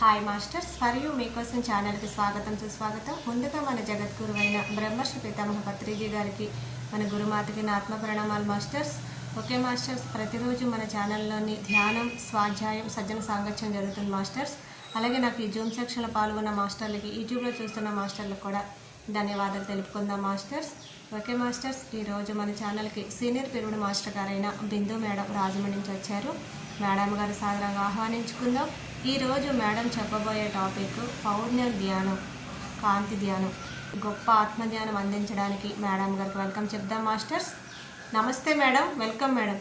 Hi masters, మరియు మీకోసం ఛానల్కి స్వాగతం సుస్వాగతం. ముందుగా మన జగద్గురువైన బ్రహ్మర్షి పితామహ పత్రిజీ గారికి, మన గురుమాతకి నా ఆత్మ ప్రణామాలు మాస్టర్స్. ఓకే మాస్టర్స్, ప్రతిరోజు మన ఛానల్లోని ధ్యానం, స్వాధ్యాయం, సజ్జన సాంగత్యం జరుగుతుంది మాస్టర్స్. అలాగే నాకు ఈ జూమ్ సెక్షన్లో పాల్గొన్న మాస్టర్లకి, యూట్యూబ్లో చూస్తున్న మాస్టర్లకు కూడా ధన్యవాదాలు తెలుపుకుందాం మాస్టర్స్. ఓకే మాస్టర్స్, ఈరోజు మన ఛానల్కి సీనియర్ పిరుడు మాస్టర్ గారైన బిందు మేడం రాజమండ్రి నుంచి వచ్చారు. మేడం గారు సాధారణంగా ఆహ్వానించుకుందాం. ఈరోజు మేడం చెప్పబోయే టాపిక్ పౌర్ణ ధ్యానం, కాంతి ధ్యానం, గొప్ప ఆత్మధ్యానం అందించడానికి మేడం గారికి వెల్కమ్ చెప్దాం మాస్టర్స్. నమస్తే మేడం, వెల్కమ్ మేడం.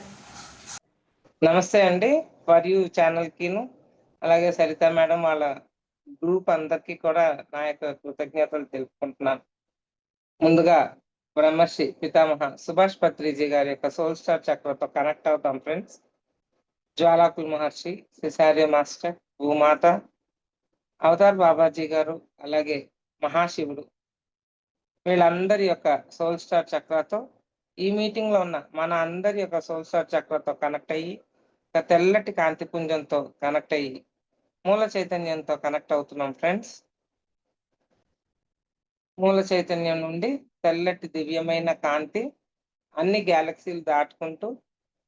నమస్తే అండి. ఫర్ యూ ఛానల్కిను అలాగే సరిత మేడం వాళ్ళ గ్రూప్ అందరికీ కూడా నా యొక్క కృతజ్ఞతలు తెలుపుకుంటున్నాను. ముందుగా బ్రహ్మర్షి పితామహ సుభాష్ పత్రిజీ గారి యొక్క సోల్ స్టార్ చక్రతో కనెక్ట్ అవుతాం ఫ్రెండ్స్. జ్వాలాకుల మహర్షి, శిశార్య మాస్టర్, భూమాత, అవతార్ బాబాజీ గారు, అలాగే మహాశివుడు, వీళ్ళందరి యొక్క సోల్ స్టార్ చక్రతో ఈ మీటింగ్ లో ఉన్న మన అందరి యొక్క సోల్ స్టార్ చక్రతో కనెక్ట్ అయ్యి, ఒక తెల్లటి కాంతి పుంజంతో కనెక్ట్ అయ్యి, మూల చైతన్యంతో కనెక్ట్ అవుతున్నాం ఫ్రెండ్స్. మూల చైతన్యం నుండి తెల్లటి దివ్యమైన కాంతి అన్ని గ్యాలక్సీలు దాటుకుంటూ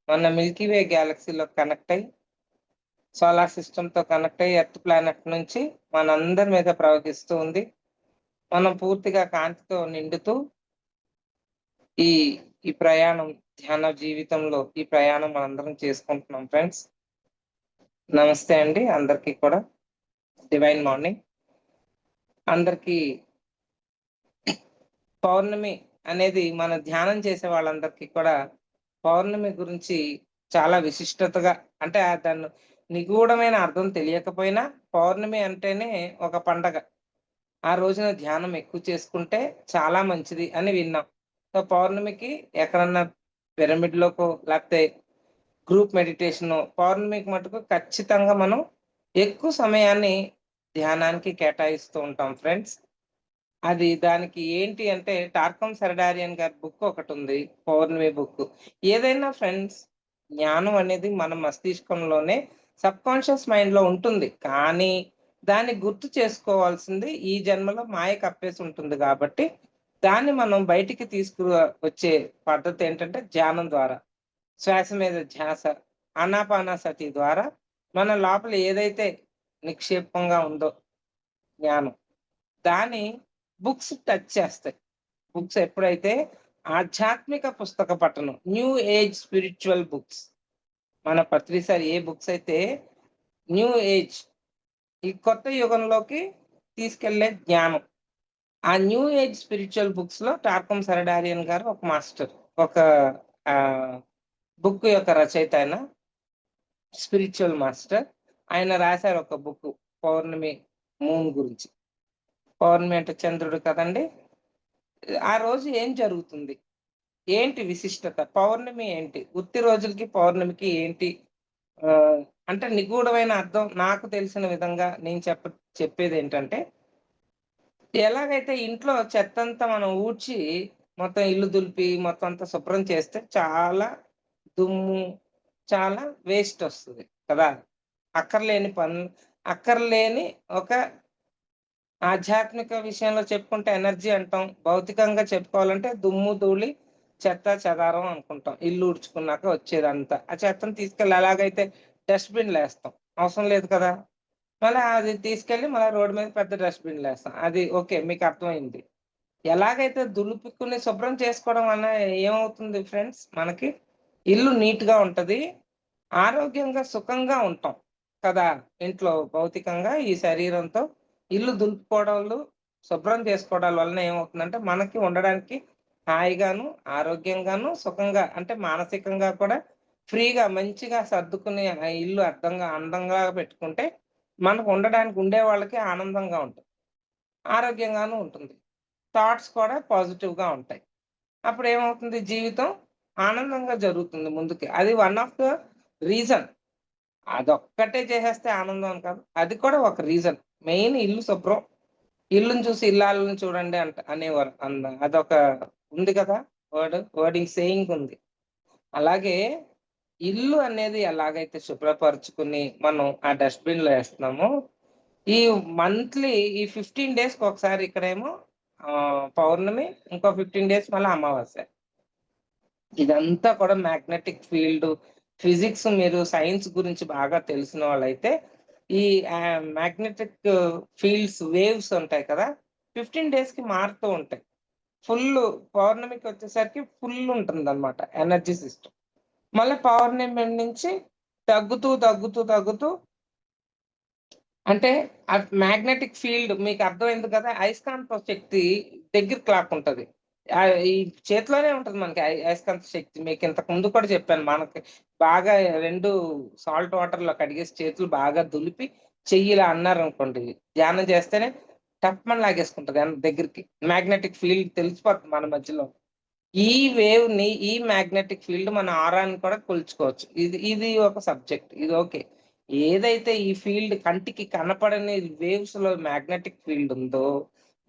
మన మిల్కీవే గ్యాలక్సీలో కనెక్ట్ అయ్యి, సోలార్ సిస్టమ్తో కనెక్ట్ అయ్యి, ఎర్త్ ప్లానెట్ నుంచి మనందరి మీద ప్రవహిస్తూ ఉంది. మనం పూర్తిగా కాంతితో నిండుతూ ఈ ప్రయాణం, ధ్యాన జీవితంలో ఈ ప్రయాణం మనందరం చేసుకుంటున్నాం ఫ్రెండ్స్. నమస్తే అండి అందరికీ కూడా, డివైన్ మార్నింగ్ అందరికీ. పౌర్ణమి అనేది మన ధ్యానం చేసే వాళ్ళందరికీ కూడా పౌర్ణమి గురించి చాలా విశిష్టతగా, అంటే దాన్ని నిగూఢమైన అర్థం తెలియకపోయినా పౌర్ణమి అంటేనే ఒక పండగ. ఆ రోజున ధ్యానం ఎక్కువ చేసుకుంటే చాలా మంచిది అని విన్నాం. సో పౌర్ణమికి ఎక్కడన్నా పిరమిడ్లోకో లేకపోతే గ్రూప్ మెడిటేషన్, పౌర్ణమికి మటుకు ఖచ్చితంగా మనం ఎక్కువ సమయాన్ని ధ్యానానికి కేటాయిస్తూ ఉంటాం ఫ్రెండ్స్. అది దానికి ఏంటి అంటే టార్కమ్ సెరడారియన్ గారి బుక్ ఒకటి ఉంది, పౌర్ణమి బుక్. ఏదైనా ఫ్రెండ్స్, జ్ఞానం అనేది మన మస్తిష్కంలోనే సబ్ కాన్షియస్ మైండ్ లో ఉంటుంది, కానీ దాన్ని గుర్తు చేసుకోవాల్సింది ఈ జన్మలో మాయ కప్పేసి ఉంటుంది. కాబట్టి దాన్ని మనం బయటికి తీసుకు వచ్చే పద్ధతి ఏంటంటే ధ్యానం ద్వారా, శ్వాస మీద ధ్యాస, ఆనాపానసతి ద్వారా మన లోపల ఏదైతే నిక్షేపంగా ఉందో జ్ఞానం, దాన్ని బుక్స్ టచ్ చేస్తాయి. బుక్స్ ఎప్పుడైతే ఆధ్యాత్మిక పుస్తక పఠనం, న్యూ ఏజ్ స్పిరిచువల్ బుక్స్, మన పత్రిసారి ఏ బుక్స్ అయితే న్యూ ఏజ్, ఈ కొత్త యుగంలోకి తీసుకెళ్లే జ్ఞానం, ఆ న్యూ ఏజ్ స్పిరిచువల్ బుక్స్ లో టార్కమ్ సెరడారియన్ గారు ఒక మాస్టర్, ఒక బుక్ యొక్క రచయిత, ఆయన స్పిరిచువల్ మాస్టర్. ఆయన రాశారు ఒక బుక్ పౌర్ణమి మూన్ గురించి. పౌర్ణమి అంటే చంద్రుడు కదండి. ఆ రోజు ఏం జరుగుతుంది, ఏంటి విశిష్టత, పౌర్ణమి ఏంటి, ఉత్తి రోజులకి పౌర్ణమికి ఏంటి అంటే నిగూఢమైన అర్థం నాకు తెలిసిన విధంగా నేను చెప్పేది ఏంటంటే, ఎలాగైతే ఇంట్లో చెత్తంతా మనం ఊడ్చి మొత్తం ఇల్లు దులిపి మొత్తం అంతా శుభ్రం చేస్తే చాలా దుమ్ము, చాలా వేస్ట్ వస్తుంది కదా. అక్కర్లేని పనులు, అక్కర్లేని ఒక ఆధ్యాత్మిక విషయంలో చెప్పుకుంటే ఎనర్జీ అంటాం, భౌతికంగా చెప్పుకోవాలంటే దుమ్ము ధూళి చెత్త చెదారం అనుకుంటాం. ఇల్లు ఉడ్చుకున్నాక వచ్చేదంతా ఆ చెత్తను తీసుకెళ్ళి ఎలాగైతే డస్ట్బిన్లు వేస్తాం, అవసరం లేదు కదా, మళ్ళీ అది తీసుకెళ్ళి మళ్ళీ రోడ్డు మీద పెద్ద డస్ట్బిన్లు వేస్తాం. అది ఓకే, మీకు అర్థమైంది. ఎలాగైతే దులుపుకుని శుభ్రం చేసుకోవడం వల్ల ఏమవుతుంది ఫ్రెండ్స్, మనకి ఇల్లు నీట్ గా ఉంటది, ఆరోగ్యంగా సుఖంగా ఉంటాం కదా. ఇంట్లో భౌతికంగా ఈ శరీరంతో ఇల్లు దులుపుకోవడాలు, శుభ్రం చేసుకోవడాల వలన ఏమవుతుందంటే మనకి ఉండడానికి హాయిగాను, ఆరోగ్యంగాను, సుఖంగా, అంటే మానసికంగా కూడా ఫ్రీగా మంచిగా సర్దుకుని ఆ ఇల్లు అందంగా పెట్టుకుంటే మనకు ఉండడానికి, ఉండే వాళ్ళకి ఆనందంగా ఉంటుంది, ఆరోగ్యంగాను ఉంటుంది, థాట్స్ కూడా పాజిటివ్ గా ఉంటాయి. అప్పుడు ఏమవుతుంది, జీవితం ఆనందంగా జరుగుతుంది ముందుకి. అది వన్ ఆఫ్ ద రీజన్. అదొక్కటే చేసేస్తే ఆనందం అని కాదు, అది కూడా ఒక రీజన్. మెయిన్ ఇల్లు శుభ్రం, ఇల్లుని చూసి ఇల్లాలను చూడండి అనేవారు. అదొక ఉంది కదా, వర్డింగ్ సేయింగ్ ఉంది. అలాగే ఇల్లు అనేది ఎలాగైతే శుభ్రపరుచుకుని మనం ఆ డస్ట్బిన్ లో వేస్తున్నామో, ఈ మంత్లీ ఈ 15 డేస్కి ఒకసారి ఇక్కడేమో పౌర్ణమి, ఇంకో 15 డేస్ మళ్ళీ అమావాస్య. ఇదంతా కూడా మ్యాగ్నెటిక్ ఫీల్డ్, ఫిజిక్స్, మీరు సైన్స్ గురించి బాగా తెలిసిన వాళ్ళైతే ఈ మ్యాగ్నెటిక్ ఫీల్డ్స్, వేవ్స్ ఉంటాయి కదా, 15 డేస్కి మారుతూ ఉంటాయి. ఫుల్ పౌర్ణమికి వచ్చేసరికి ఫుల్ ఉంటుంది అనమాట ఎనర్జీ సిస్టమ్. మళ్ళీ పౌర్ణమి నుంచి తగ్గుతూ తగ్గుతూ తగ్గుతూ, అంటే మ్యాగ్నెటిక్ ఫీల్డ్ మీకు అర్థమైంది కదా, అయస్కాంత శక్తి దగ్గరికి లాక్కుంటది. ఈ చేతిలోనే ఉంటది మనకి అయస్కాంత శక్తి. మీకు ఇంతకు ముందు కూడా చెప్పాను. మనకి బాగా 2 సాల్ట్ వాటర్ లో కడిగేసి చేతులు బాగా దులిపి చెయ్యిలా అన్నారనుకోండి, ధ్యానం చేస్తేనే టప్మని లాగేసుకుంటది దగ్గరికి. మ్యాగ్నెటిక్ ఫీల్డ్ తెలిసిపోతుంది మన మధ్యలో. ఈ వేవ్ ని, ఈ మ్యాగ్నెటిక్ ఫీల్డ్ మన ఆరాన్ని కూడా కొలుచుకోవచ్చు. ఇది ఇది ఒక సబ్జెక్ట్. ఇది ఓకే. ఏదైతే ఈ ఫీల్డ్ కంటికి కనపడని వేవ్స్ లో మ్యాగ్నెటిక్ ఫీల్డ్ ఉందో,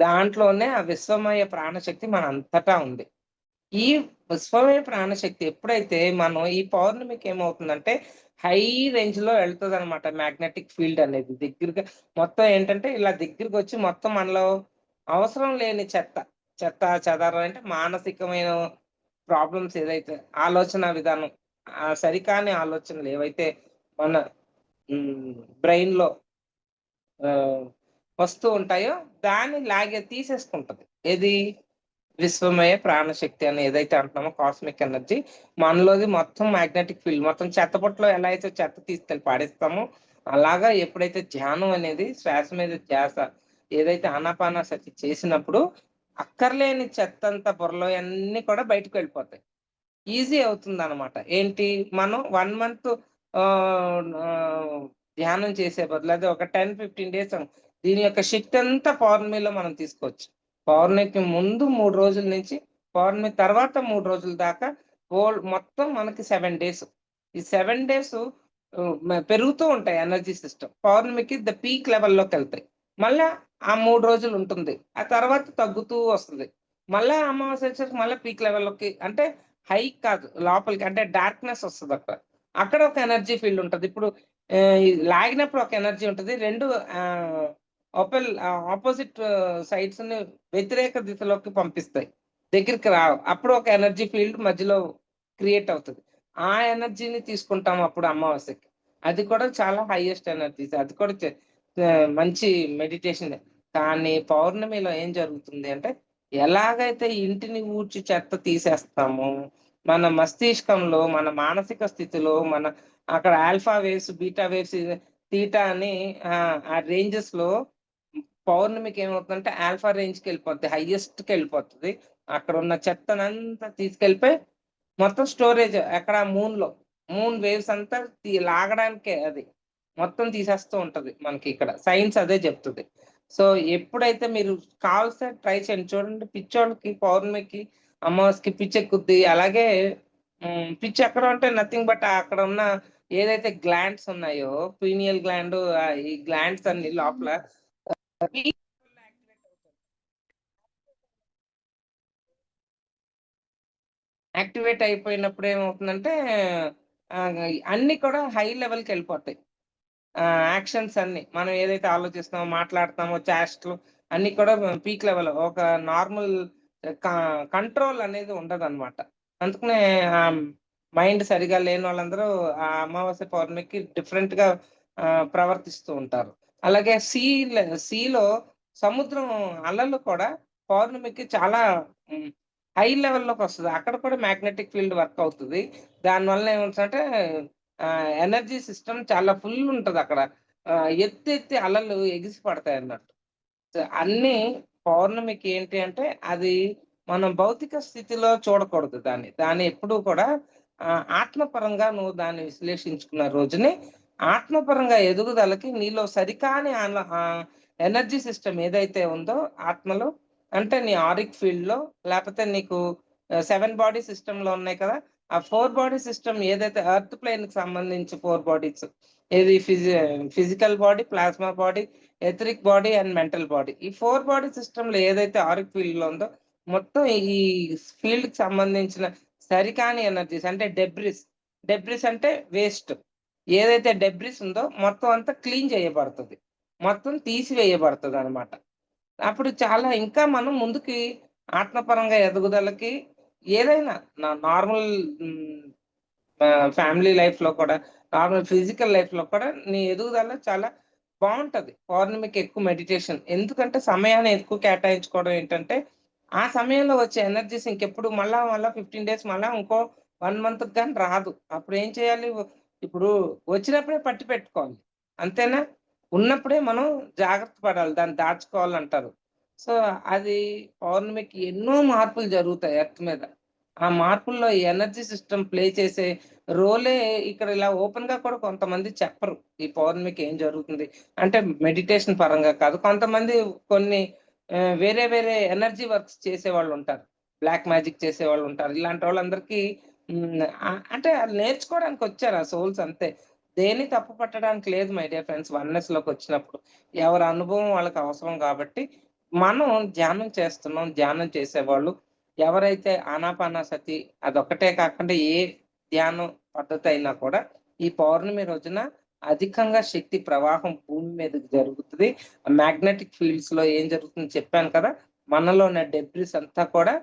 దాంట్లోనే ఆ విశ్వమయ ప్రాణశక్తి మన అంతటా ఉంది. ఈ విశ్వమయ ప్రాణశక్తి ఎప్పుడైతే మనం ఈ పౌర్ణమికి ఏమవుతుందంటే హై రేంజ్ లో వెళ్తుంది అనమాట. మ్యాగ్నెటిక్ ఫీల్డ్ అనేది దగ్గరగా మొత్తం ఏంటంటే ఇలా దగ్గరికి వచ్చి మొత్తం మనలో అవసరం లేని చెత్త చెత్త చెదారం, అంటే మానసికమైన ప్రాబ్లమ్స్, ఏదైతే ఆలోచన విధానం, ఆ సరికాని ఆలోచనలు ఏవైతే మన బ్రెయిన్ లో ఆ, వస్తూ ఉంటాయో దాన్ని తీసేసుకుంటది. ఏది? విశ్వమయ ప్రాణశక్తి అని ఏదైతే అంటున్నామో, కాస్మిక్ ఎనర్జీ మనలోది మొత్తం మ్యాగ్నెటిక్ ఫీల్డ్. మొత్తం చెత్తపొట్లో ఎలా అయితే చెత్త తీసుకెళ్ళి పాడేస్తామో, అలాగా ఎప్పుడైతే ధ్యానం అనేది శ్వాస మీద ధ్యాస, ఏదైతే ఆనాపానసతి చేసినప్పుడు అక్కర్లేని చెత్త అంతా, బుర్రలో అన్ని కూడా బయటకు వెళ్ళిపోతాయి. ఈజీ అవుతుంది అనమాట. ఏంటి, మనం 1 మంత్ ధ్యానం చేసే బదులు అది ఒక 10-15 డేస్ దీని యొక్క శక్తి అంతా పౌర్ణమిలో మనం తీసుకోవచ్చు. పౌర్ణమికి ముందు 3 రోజుల నుంచి పౌర్ణమి తర్వాత 3 రోజుల దాకా మొత్తం మనకి 7 డేస్. ఈ 7 డేస్ పెరుగుతూ ఉంటాయి ఎనర్జీ సిస్టమ్. పౌర్ణమికి ద పీక్ లెవెల్లోకి వెళ్తాయి. మళ్ళా ఆ 3 రోజులు ఉంటుంది. ఆ తర్వాత తగ్గుతూ వస్తుంది. మళ్ళా అమావాస్య వచ్చేసరికి మళ్ళీ పీక్ లెవెల్లోకి, అంటే హై కాదు, లోపలికి, అంటే డార్క్నెస్ వస్తుంది అక్కడ. అక్కడ ఒక ఎనర్జీ ఫీల్డ్ ఉంటుంది. ఇప్పుడు లాగినప్పుడు ఒక ఎనర్జీ ఉంటుంది. 2 ఆపోజిట్ సైడ్స్ ని వ్యతిరేక దిశలోకి పంపిస్తాయి, దగ్గరికి రావు. అప్పుడు ఒక ఎనర్జీ ఫీల్డ్ మధ్యలో క్రియేట్ అవుతుంది. ఆ ఎనర్జీని తీసుకుంటాం అప్పుడు అమావాస్యకి. అది కూడా చాలా హైయెస్ట్ ఎనర్జీస్. అది కూడా మంచి మెడిటేషన్. కానీ పౌర్ణమిలో ఏం జరుగుతుంది అంటే, ఎలాగైతే ఇంటిని ఊడ్చి చెత్త తీసేస్తామో, మన మస్తిష్కంలో, మన మానసిక స్థితిలో, మన అక్కడ alpha waves, beta waves, theta అని ఆ రేంజెస్ లో పౌర్ణమికి ఏమవుతుందంటే ఆల్ఫా రేంజ్ కి వెళ్ళిపోద్ది, హైయెస్ట్ కి వెళ్ళిపోతుంది. అక్కడ ఉన్న చెత్తనంతా తీసుకెళ్ళిపోయి మొత్తం స్టోరేజ్ ఎక్కడ, మూన్ వేవ్స్ అంతా లాగడానికే అది మొత్తం తీసేస్తూ ఉంటది. మనకి ఇక్కడ సైన్స్ అదే చెప్తుంది. సో ఎప్పుడైతే మీరు కావాల్సిన ట్రై చేయండి. చూడండి, పిచ్చోళ్ళకి పౌర్ణమికి అమావాస్యకి పిచ్చి ఎక్కుద్ది. అలాగే పిచ్చి ఎక్కడ ఉంటే నథింగ్ బట్ అక్కడ ఉన్న ఏదైతే గ్లాండ్స్ ఉన్నాయో, పీనియల్ గ్లాండ్, ఈ గ్లాండ్స్ అన్ని లోపల యాక్టివేట్ అయిపోయినప్పుడు ఏమవుతుందంటే అన్ని కూడా హై లెవెల్కి వెళ్ళిపోతాయి. యాక్షన్స్ అన్ని మనం ఏదైతే ఆలోచిస్తున్నామో, మాట్లాడుతున్నామో, చేష్టలు అన్ని కూడా పీక్ లెవెల్. ఒక నార్మల్ కంట్రోల్ అనేది ఉండదు అనమాట. అందుకనే మైండ్ సరిగా లేని వాళ్ళందరూ ఆ అమావాస్య పౌర్ణమికి డిఫరెంట్ గా ప్రవర్తిస్తూ ఉంటారు. అలాగే సీలో సముద్రం అలలు కూడా పౌర్ణమికి చాలా హై లెవెల్లోకి వస్తుంది. అక్కడ కూడా మ్యాగ్నెటిక్ ఫీల్డ్ వర్క్ అవుతుంది. దానివల్ల ఏమవుతుందంటే ఎనర్జీ సిస్టమ్ చాలా ఫుల్ ఉంటది అక్కడ. ఎత్తి అలలు ఎగిసి పడతాయి అన్నట్టు. సో అన్నీ పౌర్ణమికి ఏంటి అంటే, అది మనం భౌతిక స్థితిలో చూడకూడదు దాన్ని. దాన్ని ఎప్పుడూ కూడా ఆత్మపరంగా నువ్వు దాన్ని విశ్లేషించుకున్న రోజుని, ఆత్మపరంగా ఎదుగుదలకి నీలో సరికాని ఎనర్జీ సిస్టమ్ ఏదైతే ఉందో ఆత్మలో, అంటే నీ ఆరిక్ ఫీల్డ్ లో, లేకపోతే నీకు 7 బాడీ సిస్టమ్ లో ఉన్నాయి కదా, ఆ 4 బాడీ సిస్టమ్ ఏదైతే ఎర్త్ ప్లేన్ కి సంబంధించి 4 బాడీస్, ఏది physical body, plasma body, etheric body and mental body. ఈ 4 బాడీ సిస్టమ్ లో ఏదైతే ఆరిక్ ఫీల్డ్ లో ఉందో, మొత్తం ఈ ఫీల్డ్ కి సంబంధించిన సరికాని ఎనర్జీస్, అంటే డెబ్రిస్ అంటే వేస్ట్, ఏదైతే డెబ్రిస్ ఉందో మొత్తం అంతా క్లీన్ చేయబడుతుంది. మొత్తం తీసివేయబడుతుంది అనమాట. అప్పుడు చాలా ఇంకా మనం ముందుకి ఆత్మపరంగా ఎదుగుదలకి ఏదైనా నార్మల్ ఫ్యామిలీ లైఫ్ లో కూడా, నార్మల్ ఫిజికల్ లైఫ్ లో కూడా నీ ఎదుగుదల చాలా బాగుంటది. పౌర్ణమికి ఎక్కువ మెడిటేషన్, ఎందుకంటే సమయాన్ని ఎక్కువ కేటాయించుకోవడం ఏంటంటే ఆ సమయంలో వచ్చే ఎనర్జీస్ ఇంకెప్పుడు మళ్ళా మళ్ళా 15 డేస్ మళ్ళా ఇంకో 1 మంత్ కానీ రాదు. అప్పుడు ఏం చేయాలి? ఇప్పుడు వచ్చినప్పుడే పట్టి పెట్టుకోవాలి, అంతేనా? ఉన్నప్పుడే మనం జాగ్రత్త పడాలి, దాన్ని దాచుకోవాలంటారు. సో అది పౌర్ణమికి ఎన్నో మార్పులు జరుగుతాయి ఎర్త్ మీద. ఆ మార్పుల్లో ఈ ఎనర్జీ సిస్టమ్ ప్లే చేసే రోలే ఇక్కడ ఇలా ఓపెన్ గా కూడా కొంతమంది చెప్పరు. ఈ పౌర్ణమికి ఏం జరుగుతుంది అంటే మెడిటేషన్ పరంగా కాదు. కొంతమంది కొన్ని వేరే వేరే ఎనర్జీ వర్క్స్ చేసేవాళ్ళు ఉంటారు. బ్లాక్ మ్యాజిక్ చేసేవాళ్ళు ఉంటారు. ఇలాంటి వాళ్ళందరికీ అంటే ఆళ్ళు నేర్చుకోవడానికి వచ్చారు ఆ సోల్స్, అంతే. దేన్ని తప్పు పట్టడానికి లేదు మై డియర్ ఫ్రెండ్స్. వన్నెస్ లోకి వచ్చినప్పుడు ఎవరి అనుభవం వాళ్ళకి అవసరం కాబట్టి మనం ధ్యానం చేస్తున్నాం. ధ్యానం చేసేవాళ్ళు ఎవరైతే ఆనాపానసతి అదొక్కటే కాకుండా ఏ ధ్యానం పద్ధతి అయినా కూడా ఈ పౌర్ణమి రోజున అధికంగా శక్తి ప్రవాహం భూమి మీదకి జరుగుతుంది. మ్యాగ్నెటిక్ ఫీల్డ్స్ లో ఏం జరుగుతుందో చెప్పాను కదా. మనలో ఉన్న డెబ్రిస్ అంతా కూడా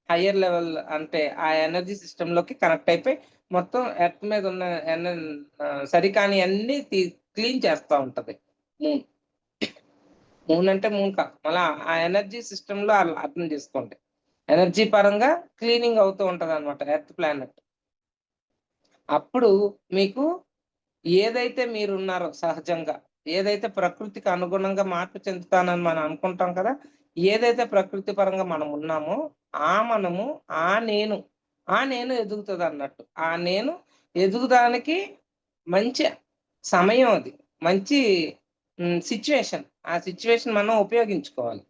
హయ్యర్ లెవెల్ అంటే ఆ ఎనర్జీ సిస్టమ్ లోకి కనెక్ట్ అయిపోయి మొత్తం ఎర్త్ మీద ఉన్న సరికాని అన్ని క్లీన్ చేస్తా ఉంటది మూన్. మూన్ అంటే మూన్ కాదు, మళ్ళా ఆ ఎనర్జీ సిస్టమ్ లో అర్థం చేసుకోండి. ఎనర్జీ పరంగా క్లీనింగ్ అవుతూ ఉంటది అనమాట ఎర్త్ ప్లానెట్. అప్పుడు మీకు ఏదైతే మీరున్నారో సహజంగా, ఏదైతే ప్రకృతికి అనుగుణంగా మార్పు చెందుతానని మనం అనుకుంటాం కదా, ఏదైతే ప్రకృతి పరంగా మనం ఉన్నామో మనము ఆ నేను ఆ నేను ఎదుగుతుంది అన్నట్టు. ఆ నేను ఎదుగుదానికి మంచి సమయం అది. మంచి సిచ్యువేషన్. ఆ సిచ్యువేషన్ మనం ఉపయోగించుకోవాలి.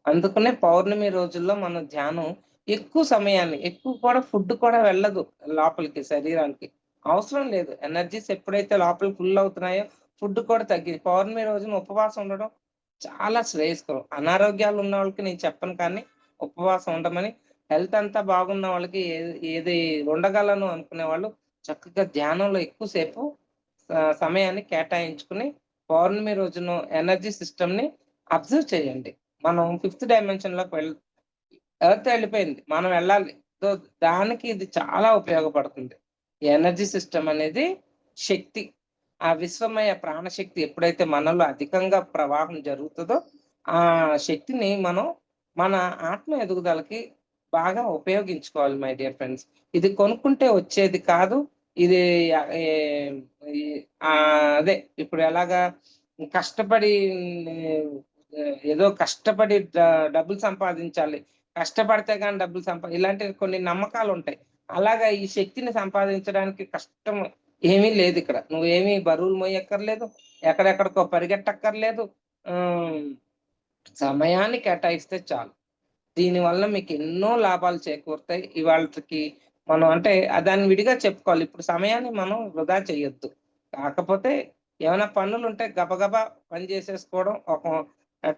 అందుకనే పౌర్ణమి రోజుల్లో మనం ధ్యానం ఎక్కువ సమయాన్ని, ఎక్కువ కూడా ఫుడ్ కూడా వెళ్ళదు లోపలికి శరీరానికి. అవసరం లేదు. ఎనర్జీస్ ఎప్పుడైతే లోపల ఫుల్ అవుతున్నాయో ఫుడ్ కూడా తగ్గింది. పౌర్ణమి రోజున ఉపవాసం ఉండడం చాలా శ్రేయస్కరం. అనారోగ్యాలు ఉన్న వాళ్ళకి నేను చెప్పను కానీ ఉపవాసం ఉండమని. హెల్త్ అంతా బాగున్న వాళ్ళకి ఏది ఉండగలను అనుకునే వాళ్ళు చక్కగా ధ్యానంలో ఎక్కువ సేపు సమయాన్ని కేటాయించుకుని పౌర్ణమి రోజున ఎనర్జీ సిస్టమ్ ని అబ్జర్వ్ చేయండి. మనం 5th డైమెన్షన్ లోకి ఎర్త్ వెళ్ళిపోయింది, మనం వెళ్ళాలి. సో దానికి ఇది చాలా ఉపయోగపడుతుంది. ఈ ఎనర్జీ సిస్టమ్ అనేది శక్తి, ఆ విశ్వమయ ప్రాణశక్తి ఎప్పుడైతే మనలో అధికంగా ప్రవాహం జరుగుతుందో ఆ శక్తిని మనం మన ఆత్మ ఎదుగుదలకి బాగా ఉపయోగించుకోవాలి మై డియర్ ఫ్రెండ్స్. ఇది కొనుక్కుంటే వచ్చేది కాదు. ఇది అదే ఇప్పుడు ఎలాగా కష్టపడి ఏదో కష్టపడి డబ్బులు సంపాదించాలి, కష్టపడితే కానీ డబ్బులు ఇలాంటి కొన్ని నమ్మకాలు ఉంటాయి. అలాగా ఈ శక్తిని సంపాదించడానికి కష్టం ఏమీ లేదు ఇక్కడ. నువ్వేమీ బరువులు మోయక్కర్లేదు, ఎక్కడెక్కడికో పరిగెట్టక్కర్లేదు. సమయాన్ని కేటాయిస్తే చాలు. దీనివల్ల మీకు ఎన్నో లాభాలు చేకూరుతాయి. ఇవాళకి మనం అంటే దాన్ని విడిగా చెప్పుకోవాలి. ఇప్పుడు సమయాన్ని మనం వృధా చేయొద్దు. కాకపోతే ఏమైనా పనులుంటే గబగబా పని చేసేసుకోవడం, ఒక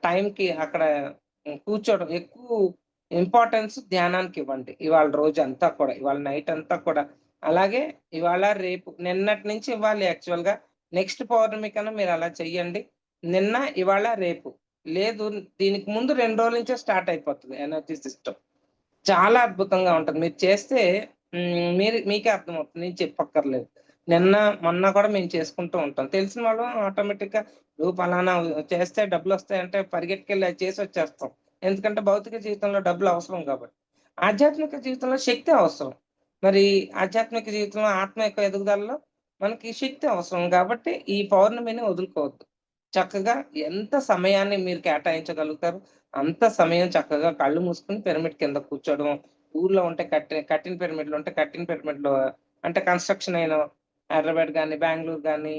టైంకి అక్కడ కూర్చోవడం. ఎక్కువ ఇంపార్టెన్స్ ధ్యానానికి ఇవ్వండి ఇవాళ రోజంతా కూడా, ఇవాళ నైట్ అంతా కూడా. అలాగే ఇవాళ రేపు నిన్నటి నుంచి ఇవ్వాలి యాక్చువల్‌గా. నెక్స్ట్ పౌర్ణమి కన్నా మీరు అలా చెయ్యండి. నిన్న, ఇవాళ, రేపు లేదు, దీనికి ముందు 2 రోజుల నుంచే స్టార్ట్ అయిపోతది ఎనర్జీ సిస్టమ్. చాలా అద్భుతంగా ఉంటది. మీరు చేస్తే మీకే అర్థమవుతుంది. నేను చెప్పక్కర్లేదు. నిన్న, మొన్న కూడా మేము చేసుకుంటూ ఉంటాం. తెలిసిన వాళ్ళం ఆటోమేటిక్‌గా నువ్వు పలానా చేస్తే డబ్బులొస్తాయంటే పరిగెట్టుకెళ్ళి అది చేసొచ్చేస్తాం. ఎందుకంటే భౌతిక జీవితంలో డబ్బులు అవసరం కాబట్టి. ఆధ్యాత్మిక జీవితంలో శక్తి అవసరం. మరి ఆధ్యాత్మిక జీవితంలో ఆత్మ యొక్క ఎదుగుదలలో మనకి శక్తి అవసరం కాబట్టి ఈ పౌర్ణమిని వదులుకోవద్దు. చక్కగా ఎంత సమయాన్ని మీరు కేటాయించగలుగుతారో అంత సమయం చక్కగా కళ్ళు మూసుకొని పిరమిడ్ కింద కూర్చోవడం. ఊర్లో ఉంటే కట్టిన పిరమిడ్‌లు ఉంటే కట్టిన పిరమిడ్‌లో అంటే కన్‌స్ట్రక్షన్ అయిన హైదరాబాద్ గాని, బెంగుళూరు గాని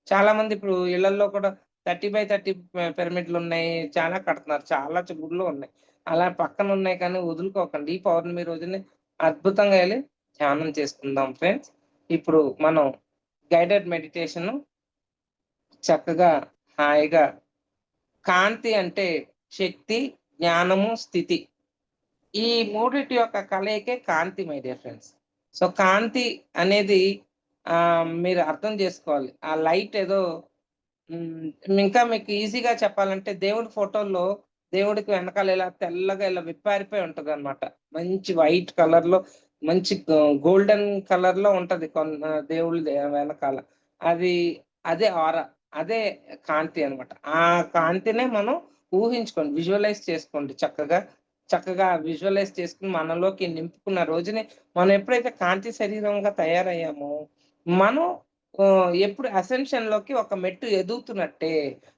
చాలా మంది ఇప్పుడు ఇళ్లల్లో కూడా 30/30 పిరమిడ్‌లున్నాయి. చాలా కడుతున్నారు. చాలా గుడిలో ఉన్నాయి. అలా పక్కన ఉన్నాయి కానీ వదులుకోకండి. ఈ పౌర్ణమి రోజున అద్భుతంగా ఎళ్లి ధ్యానం చేసుకుందాం ఫ్రెండ్స్. ఇప్పుడు మనం గైడెడ్ మెడిటేషన్ చక్కగా హాయిగా, కాంతి అంటే శక్తి, జ్ఞానము, స్థితి. ఈ మూడిటి యొక్క కలయికే కాంతి మై డియర్ ఫ్రెండ్స్. సో కాంతి అనేది మీరు అర్థం చేసుకోవాలి. ఆ లైట్ ఏదో ఇంకా మీకు ఈజీగా చెప్పాలంటే దేవుడి ఫోటోల్లో దేవుడికి వెనకాల ఇలా తెల్లగా ఇలా విప్పారిపోయి ఉంటదనమాట. మంచి వైట్ కలర్‌లో మంచి గోల్డెన్ కలర్‌లో ఉంటది దేవుళ్ళది వెనకాల. అది అదే ఆరా. అదే కాంతి అనమాట. ఆ కాంతినే మనం ఊహించుకోండి. విజువలైజ్ చేసుకోండి చక్కగా. చక్కగా విజువలైజ్ చేసుకొని మనలోకి నింపుకున్న రోజుని మనం ఎప్పుడైతే కాంతి శరీరంగా తయారయ్యామో, మనం ఎప్పుడు అసెన్షన్‌లోకి ఒక మెట్టు ఎదుగుతున్నట్టే,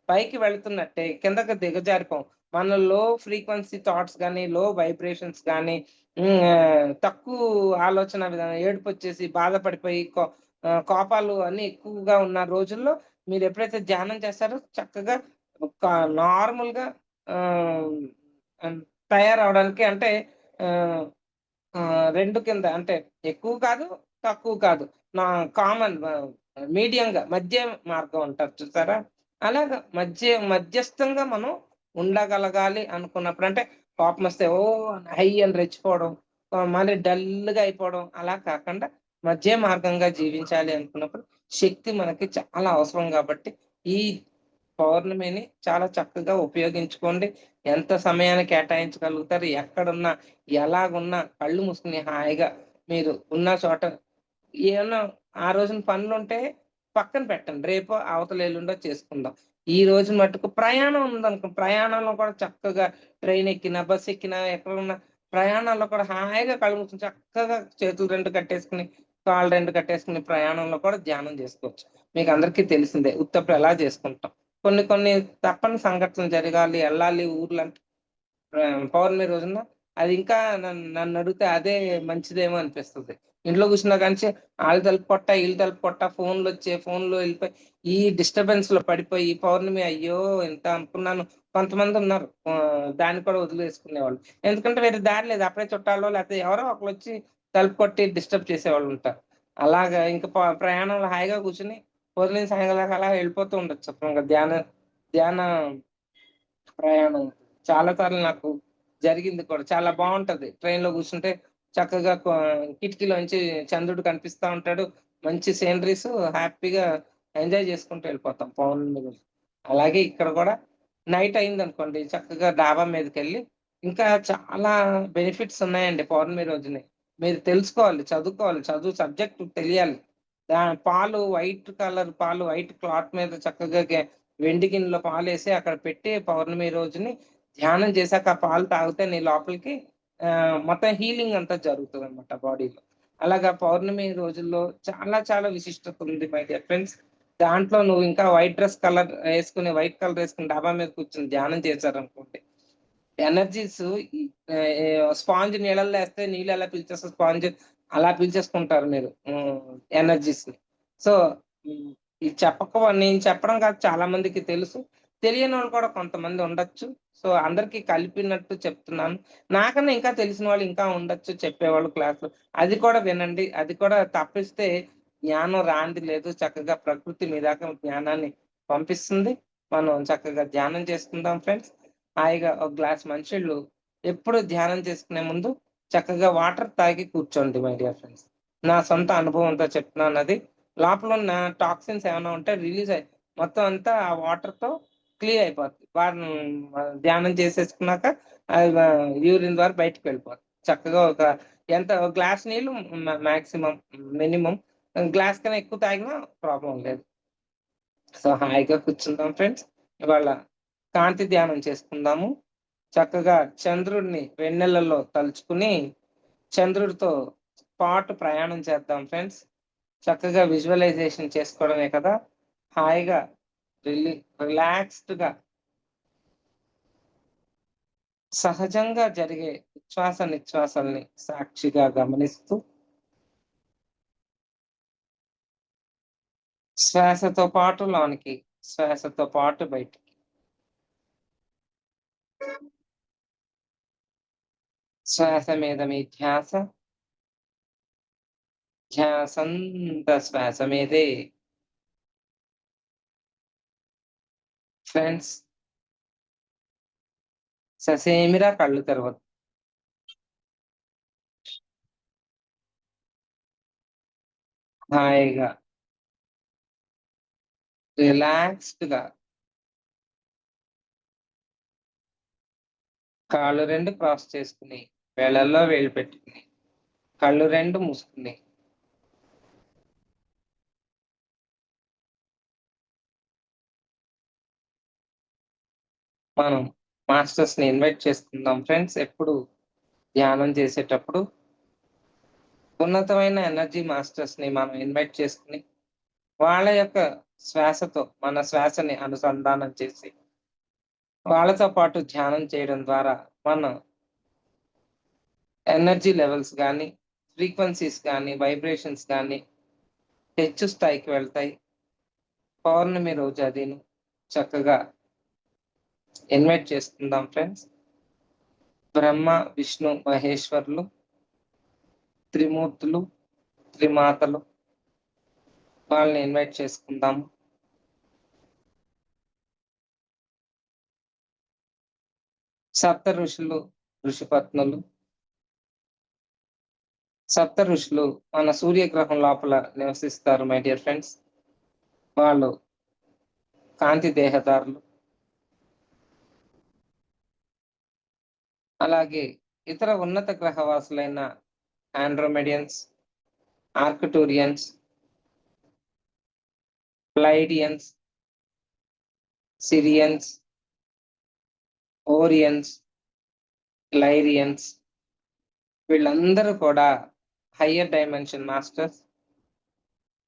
పైకి వెళ్తున్నట్టే, కిందకి దిగజారిపోం. మన లో ఫ్రీక్వెన్సీ థాట్స్ గాని, లో వైబ్రేషన్స్ గాని, తక్కువ ఆలోచన విధానం, ఏడుపొచ్చేసి బాధపడిపోయి కోపాలు అన్నీ ఎక్కువగా ఉన్న రోజుల్లో మీరెప్పుడైతే ధ్యానం చేస్తారో చక్కగా ఒక నార్మల్‌గా ఆహ్, హ్మ్, తయారవ్వడానికి అంటే ఆహ్ 2 కింద అంటే ఎక్కువ కాదు, తక్కువ కాదు. నా కామన్ మీడియంగా మధ్య మార్గం అంటారు చూసారా? అలాగా మధ్యస్థంగా మనం ఉండగలగాలి అనుకున్నప్పుడు అంటే కోపమొస్తే హై అని రెచ్చిపోవడం, మళ్ళీ డల్‌గా అయిపోవడం అలా కాకుండా మధ్య మార్గంగా జీవించాలి అనుకున్నప్పుడు శక్తి మనకి చాలా అవసరం గాబట్టి, ఈ పౌర్ణమిని చాలా చక్కగా ఉపయోగించుకోండి. ఎంత సమయాన్ని కేటాయించగలుగుతారు, ఎక్కడున్నా ఎలాగున్నా కళ్ళు మూసుకొని హాయిగా మీరు ఉన్న చోట ఏమన్నా ఆ రోజున పనులుంటే పక్కన పెట్టండి. రేపో, అవతల ఎల్లుండో చేసుకుందాం. ఈ రోజు మట్టుకు ప్రయాణం ఉందనుకో, ప్రయాణంలో కూడా చక్కగా ట్రైన్ ఎక్కినా, బస్ ఎక్కినా, ఎక్కడున్నా ప్రయాణాల్లో కూడా హాయిగా కళ్ళు మూసుకొని చక్కగా చేతులు 2 కట్టేసుకొని, కాళ్ళు 2 కట్టేసుకొని ప్రయాణంలో కూడా ధ్యానం చేసుకోవచ్చు. మీకందరికీ తెలిసిందే. ఉత్తప్పుడు ఎలా చేసుకుంటాం. కొన్ని కొన్ని తప్పని సంఘటనలు జరగాలి, ఎళ్ళాలి ఊర్లంటే పౌర్ణమి రోజున అది ఇంకా నన్నడిగితే అదే మంచిదేమో అనిపిస్తది. ఇంట్లో కూర్చున్న కానించి ఆళ్ళు తలుపు కొట్ట, ఈళ్ళు తలుపు కొట్ట, ఫోన్‌లో ఎళ్ళిపోయి ఈ డిస్టర్బెన్స్‌లో పడిపోయి పౌర్ణమి అయ్యో! ఇంత అనుకున్నాను. కొంతమందున్నారు దాన్ని కూడా వదిలేసుకునేవాళ్ళు. ఎందుకంటే వేరే దారి లేదు. అప్పుడే చుట్టాలో లేకపోతే ఎవరో ఒకళ్ళొచ్చి తలుపు కొట్టి డిస్టర్బ్ చేసేవాళ్ళుంటారు. అలాగా ఇంక ప్రయాణంలో హాయిగా కూర్చొని పొద్దున్నుంచి సాయంకాలం దాకా అలా వెళ్ళిపోతూ ఉండొచ్చు శుభ్రంగా ధ్యాన ప్రయాణం. చాలా సార్లు నాకు జరిగింది కూడా. చాలా బావుంటది. ట్రైన్‌లో కూర్చుంటే చక్కగా కిటికీలోంచి చంద్రుడు కనిపిస్తా ఉంటాడు. మంచి సీనరీసు హ్యాపీగా ఎంజాయ్ చేసుకుంటూ వెళ్ళిపోతాం పౌర్ణమి రోజు. అలాగే ఇక్కడ కూడా నైట్ అయిందనుకోండి చక్కగా డాబా మీదకెళ్ళి ఇంకా చాలా బెనిఫిట్స్ ఉన్నాయండి పౌర్ణమి రోజుని. మీరు తెలుసుకోవాలి, చదువుకోవాలి. చదువు సబ్జెక్ట్ తెలియాలి. పాలు వైట్ క్లాత్ మీద చక్కగా వెండి గిన్నెలో పాలేసి అక్కడ పెట్టి పౌర్ణమి రోజుని ధ్యానం చేశాక ఆ పాలు తాగితే నీ లోపలికి మొత్తం హీలింగ్ అంతా జరుగుతదనమాట బాడీలో. అలాగా పౌర్ణమి రోజుల్లో చాలా చాలా విశిష్టత ఉంది మై డియర్ ఫ్రెండ్స్. దాంట్లో నువ్వు ఇంకా వైట్ కలర్ ఏసుకొని డాబా మీద కూర్చొని ధ్యానం చేశారనుకోండి ఎనర్జీస్ ఈ స్పాంజ్ నీళ్ళల్లో ఏస్తే నీళ్ళు ఎలా పీల్చేస్తది స్పాంజ్ అలా పీల్చేసుకుంటారు మీరు. ఎనర్జీస్‌ని. సో, హ్మ్. ఇది నేను చెప్పడం కాదు చాలా మందికి తెలుసు. తెలియనోళ్ళు కూడా కొంతమంది ఉండొచ్చు. సో, అందరికి కలిపినట్టు చెప్తున్నాను. నాకన్నా ఇంకా తెలిసిన వాళ్ళు ఇంకా ఉండొచ్చు చెప్పేవాళ్ళు క్లాస్‌లో. అది కూడా వినండి. అది కూడా తప్పిస్తే జ్ఞానం రానిది లేదు. చక్కగా ప్రకృతి మీ దాకా జ్ఞానాన్ని పంపిస్తుంది. మనం చక్కగా ధ్యానం చేసుకుందాం ఫ్రెండ్స్. హాయిగా ఒక గ్లాస్ మంచినీళ్ళు ఎప్పుడు ధ్యానం చేసుకునే ముందు చక్కగా వాటర్ తాగి కూర్చోండి మై డియర్ ఫ్రెండ్స్. నా సొంత అనుభవంతో చెప్తున్నానది. లోపలున్న టాక్సిన్స్ ఏమైనా ఉంటే మొత్తం అంతా ఆ వాటర్‌తో క్లియర్ అయిపోద్ది. ధ్యానం చేసేసుకున్నాక అది యూరిన్ ద్వారా బయటికి వెళ్ళిపోద్ది. చక్కగా ఒక గ్లాస్ నీళ్ళు మాక్సిమం మినిమమ్ గ్లాస్ కన్నా ఎక్కువ తాగినా ప్రాబ్లమ్ లేదు. సో, హాయిగా కూర్చుందాం ఫ్రెండ్స్. ఇవాళ కాంతి ధ్యానం చేసుకుందాము. చక్కగా చంద్రుడిని వెన్నెలలో తలుచుకుని, చంద్రుడితో పాటు ప్రయాణం చేద్దాం ఫ్రెండ్స్. చక్కగా విజువలైజేషన్ చేసుకోవడమే కదా! హాయిగా రిలీ రిలాక్స్‌డ్‌గా సహజంగా జరిగే ఉచ్ఛ్వాస, నిశ్వాసాల్ని సాక్షిగా గమనిస్తూ, శ్వాసతో పాటు లోనికి, శ్వాసతో పాటు బయటికి. శ్వాస మీద మీ ధ్యాస, ధ్యాసంతా శ్వాస మీదే. ఫ్రెండ్స్ ససేమిరా కళ్ళు తెరవద్దు. హాయిగా రిలాక్స్డ్ గా కాళ్ళు రెండు క్రాస్ చేసుకుని వేళల్లో వేలు పెట్టుకుని కళ్ళు రెండు మూసుకుని మనం మాస్టర్స్ ని ఇన్వైట్ చేసుకుందాం ఫ్రెండ్స్. ఎప్పుడు ధ్యానం చేసేటప్పుడు ఉన్నతమైన ఎనర్జీ మాస్టర్స్ ని మనం ఇన్వైట్ చేసుకుని వాళ్ళ యొక్క శ్వాసతో మన శ్వాసని అనుసంధానం చేసి వాళ్ళతో పాటు ధ్యానం చేయడం ద్వారా మన ఎనర్జీ లెవెల్స్ కానీ ఫ్రీక్వెన్సీస్ కానీ వైబ్రేషన్స్ కానీ హెచ్చు స్థాయికి వెళ్తాయి. పౌర్ణమి రోజు అది చక్కగా ఇన్వైట్ చేసుకుందాం ఫ్రెండ్స్. బ్రహ్మ విష్ణు మహేశ్వరులు, త్రిమూర్తులు, త్రిమాతలు వాళ్ళని ఇన్వైట్ చేసుకుందాము. సప్త ఋషులు, ఋషిపత్నులు. సప్త ఋషులు మన సూర్యగ్రహం లోపల నివసిస్తారు మై డియర్ ఫ్రెండ్స్. వాళ్ళు కాంతి దేహదారులు. అలాగే ఇతర ఉన్నత గ్రహవాసులైన ఆండ్రోమెడియన్స్, ఆర్కిటూరియన్స్, ప్లైడియన్స్, సిరియన్స్, ఓరియన్స్, లైరియన్స్ వీళ్ళందరూ కూడా హయ్యర్ డైమెన్షన్ మాస్టర్స్.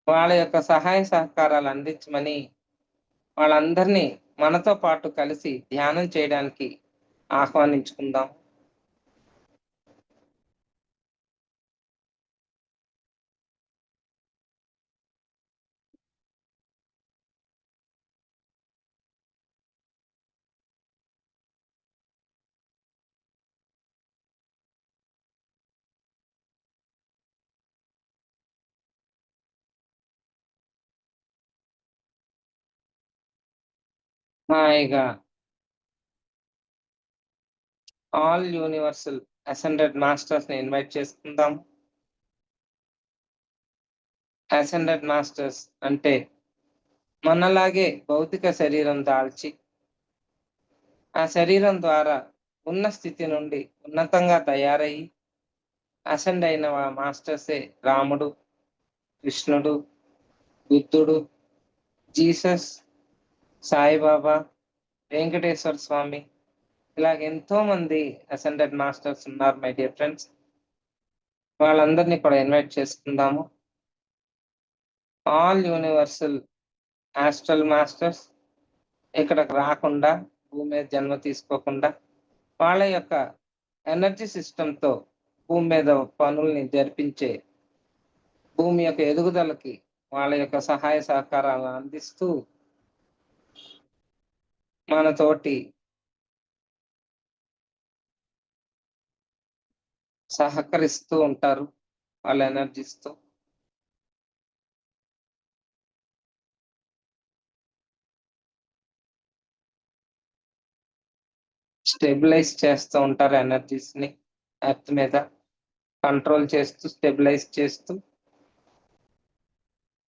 వాళ్ళ యొక్క సహాయ సహకారాలు అందించమని వాళ్ళందరినీ మనతో పాటు కలిసి ధ్యానం చేయడానికి ఆహ్వానించుకుందాం. హాయిగా ఆల్ యూనివర్సల్ అసెండెడ్ మాస్టర్స్ ని ఇన్వైట్ చేసుకుందాం. అసెండెడ్ మాస్టర్స్ అంటే మనలాగే భౌతిక శరీరం దాల్చి ఆ శరీరం ద్వారా ఉన్న స్థితి నుండి ఉన్నతంగా తయారయ్యి అసెండ్ అయిన మాస్టర్సే రాముడు, కృష్ణుడు, బుద్ధుడు, జీసస్, సాయిబాబా, వెంకటేశ్వర స్వామి ఇలాగ ఎంతో మంది అసెండెడ్ మాస్టర్స్ ఉన్నారు మై డియర్ ఫ్రెండ్స్. వాళ్ళందరినీ కూడా ఇన్వైట్ చేసుకుందాము. ఆల్ యూనివర్సల్ ఆస్ట్రల్ మాస్టర్స్ ఇక్కడికి రాకుండా భూమి మీద జన్మ తీసుకోకుండా వాళ్ళ యొక్క ఎనర్జీ సిస్టంతో భూమి మీద పనుల్ని జరిపించే భూమి యొక్క ఎదుగుదలకి వాళ్ళ యొక్క సహాయ సహకారాలను అందిస్తూ మనతోటి సహకరిస్తూ ఉంటారు వాళ్ళ ఎనర్జీస్తో. స్టెబిలైజ్ చేస్తూ ఉంటారు ఎనర్జీస్ ని ఎర్త్ మీద కంట్రోల్ చేస్తూ స్టెబిలైజ్ చేస్తూ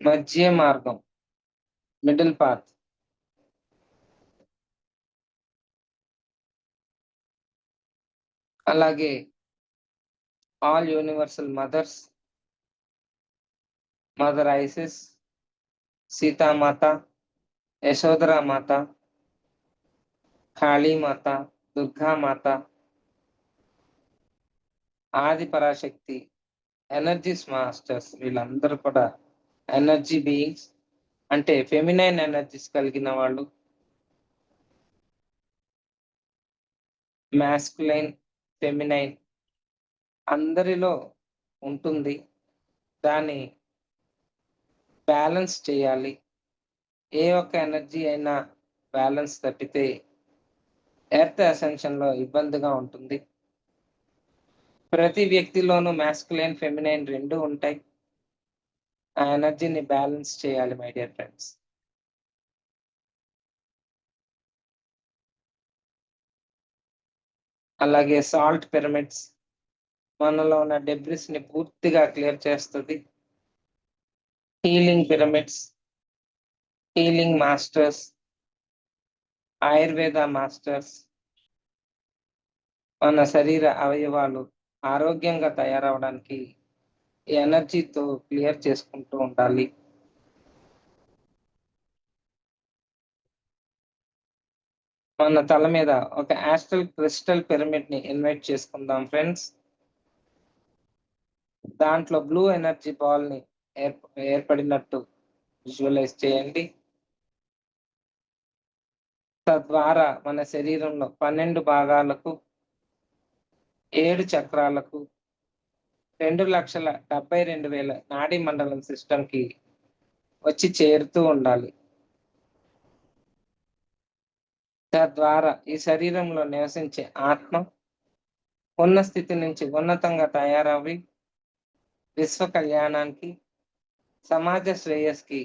మధ్య మార్గం మిడిల్ పాత్ అలాగే all universal mothers, mother Isis, సీతామాత, యశోధరా మాత, కాళీమాత, దుర్గామాత, ఆది పరాశక్తి ఎనర్జీస్ మాస్టర్స్ వీళ్ళందరూ కూడా ఎనర్జీ బీయింగ్స్ అంటే ఫెమినైన్ ఎనర్జీస్ కలిగిన వాళ్ళు. మాస్కులైన్, ఫెమినైన్ అందరిలో ఉంటుంది. దాన్ని బ్యాలెన్స్ చేయాలి. ఏ ఒక్క ఎనర్జీ అయినా బ్యాలెన్స్ తప్పితే ఎర్త్ అసెన్షన్ లో ఇబ్బందిగా ఉంటుంది. ప్రతి వ్యక్తిలోనూ మాస్కులైన్, ఫెమినైన్ రెండు ఉంటాయి. ఆ ఎనర్జీని బ్యాలెన్స్ చేయాలి మై డియర్ ఫ్రెండ్స్. అలాగే సాల్ట్ పిరమిడ్స్ మనలో ఉన్న డెబ్రిస్ ని పూర్తిగా క్లియర్ చేస్తుంది. Healing pyramids healing masters, Ayurveda masters మన శరీర అవయవాలు ఆరోగ్యంగా తయారవడానికి ఎనర్జీతో క్లియర్ చేసుకుంటూ ఉండాలి. మన తల మీద ఒక ఆస్ట్రల్ క్రిస్టల్ పిరమిడ్ ని ఇన్వైట్ చేసుకుందాం ఫ్రెండ్స్. దాంట్లో బ్లూ ఎనర్జీ బాల్ ని ఏర్పడినట్టు విజువలైజ్ చేయండి. తద్వారా మన శరీరంలో 12 భాగాలకు 7 చక్రాలకు 2,72,000 నాడీ మండలం సిస్టమ్ కి వచ్చి చేరుతూ ఉండాలి. తద్వారా ఈ శరీరంలో నివసించే ఆత్మ ఉన్న స్థితి నుంచి ఉన్నతంగా తయారవి విశ్వ కళ్యాణానికి, సమాజ శ్రేయస్కి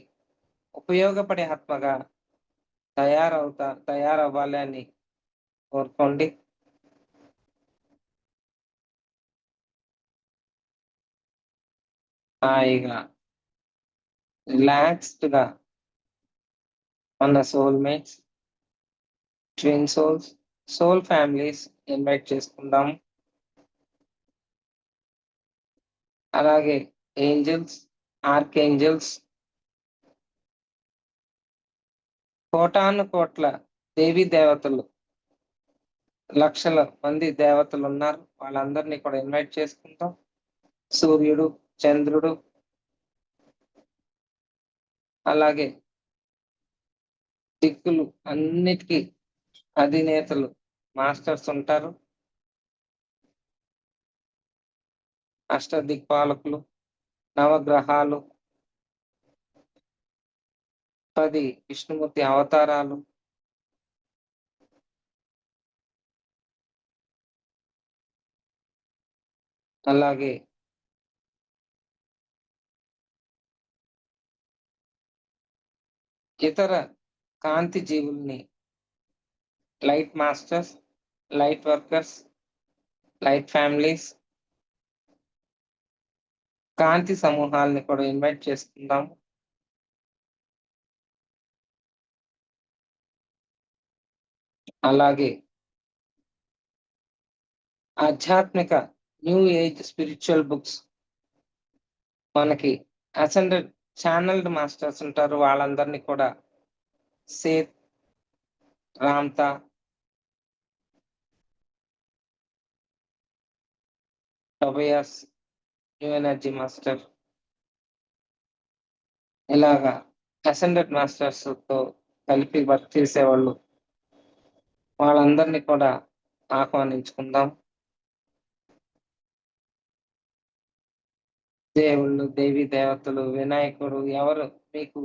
ఉపయోగపడే ఆత్మగా తయారవ్వాలి అని కోరుకోండి. హాయిగా రిలాక్స్డ్ గా మన soulmates, twin souls, soul families invite చేసుకుందాం. అలాగే ఏంజల్స్, ఆర్కేంజల్స్, కోటాను కోట్ల దేవీ దేవతలు, లక్షల మంది దేవతలు ఉన్నారు. వాళ్ళందరినీ కూడా ఇన్వైట్ చేసుకుంటాం. సూర్యుడు, చంద్రుడు, అలాగే దిక్కులు అన్నిటికీ అధినేతలు మాస్టర్స్ ఉంటారు. అష్టదిక్పాలకులు, నవగ్రహాలు, 10 విష్ణుమూర్తి అవతారాలు, అలాగే ఇతర కాంతి జీవుల్ని light masters, light workers, light families, కాంతి సమూహాలని కూడా ఇన్వైట్ చేసుకుందాం. అలాగే ఆధ్యాత్మిక న్యూ ఏజ్ స్పిరిచువల్ బుక్స్ మనకి అసెండెడ్ ఛానల్డ్ మాస్టర్స్ ఉంటారు. వాళ్ళందరినీ కూడా Seth, Ramtha, Tobias, new energy master, ఇలాగా అసెండెడ్ మాస్టర్స్ తో కలిపి వర్క్ చేసేవాళ్ళు వాళ్ళందరినీ కూడా ఆహ్వానించుకుందాం. దేవుళ్ళు, దేవీ దేవతలు, వినాయకుడు, ఎవరు మీకు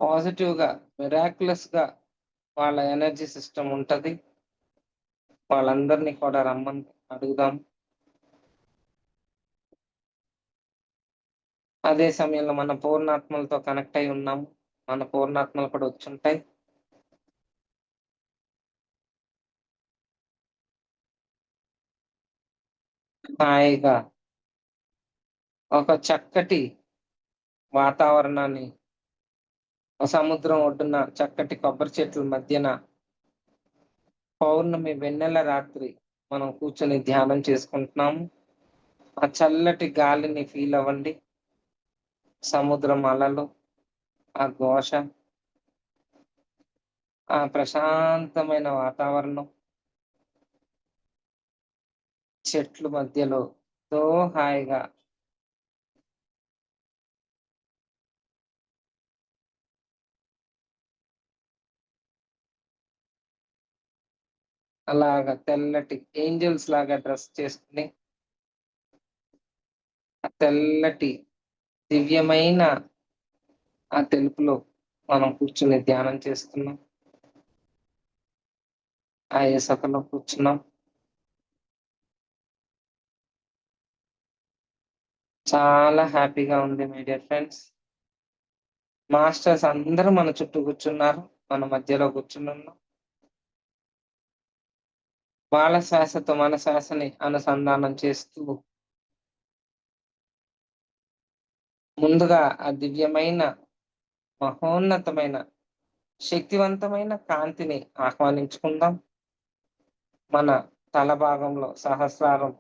పాజిటివ్ గా మిరాక్యులస్ గా వాళ్ళ ఎనర్జీ సిస్టమ్ ఉంటది, వాళ్ళందరినీ కూడా రమ్మని అడుగుదాం. అదే సమయంలో మన పూర్ణాత్మలతో కనెక్ట్ అయి ఉన్నాము. మన పూర్ణాత్మలు కూడా వచ్చుంటాయి. హాయిగా ఒక చక్కటి వాతావరణాన్ని, సముద్రం ఒడ్డున చక్కటి కొబ్బరి చెట్ల మధ్యన పౌర్ణమి వెన్నెల రాత్రి మనం కూర్చొని ధ్యానం చేసుకుంటున్నాము. ఆ చల్లటి గాలిని ఫీల్ అవ్వండి. సముద్రం అలలు, ఆ ఘోష, ఆ ప్రశాంతమైన వాతావరణం, చెట్లు మధ్యలో ఎంతో హాయిగా అలాగా తెల్లటి ఏంజల్స్ లాగా డ్రెస్ చేసుకుని ఆ తెల్లటి దివ్యమైన ఆ తెలుపులో మనం కూర్చుని ధ్యానం చేస్తున్నాం. ఆ ఇసుకలో కూర్చున్నాం. చాలా హ్యాపీగా ఉంది మై డియర్ ఫ్రెండ్స్. మాస్టర్స్ అందరూ మన చుట్టూ కూర్చున్నారు, మన మధ్యలో కూర్చున్నాం. వాళ్ళ శ్వాసతో మన శ్వాసని అనుసంధానం చేస్తూ ముందుగా ఆ దివ్యమైన మహోన్నతమైన శక్తివంతమైన కాంతిని ఆహ్వానించుకుందాం. మన తల భాగంలో సహస్రారం,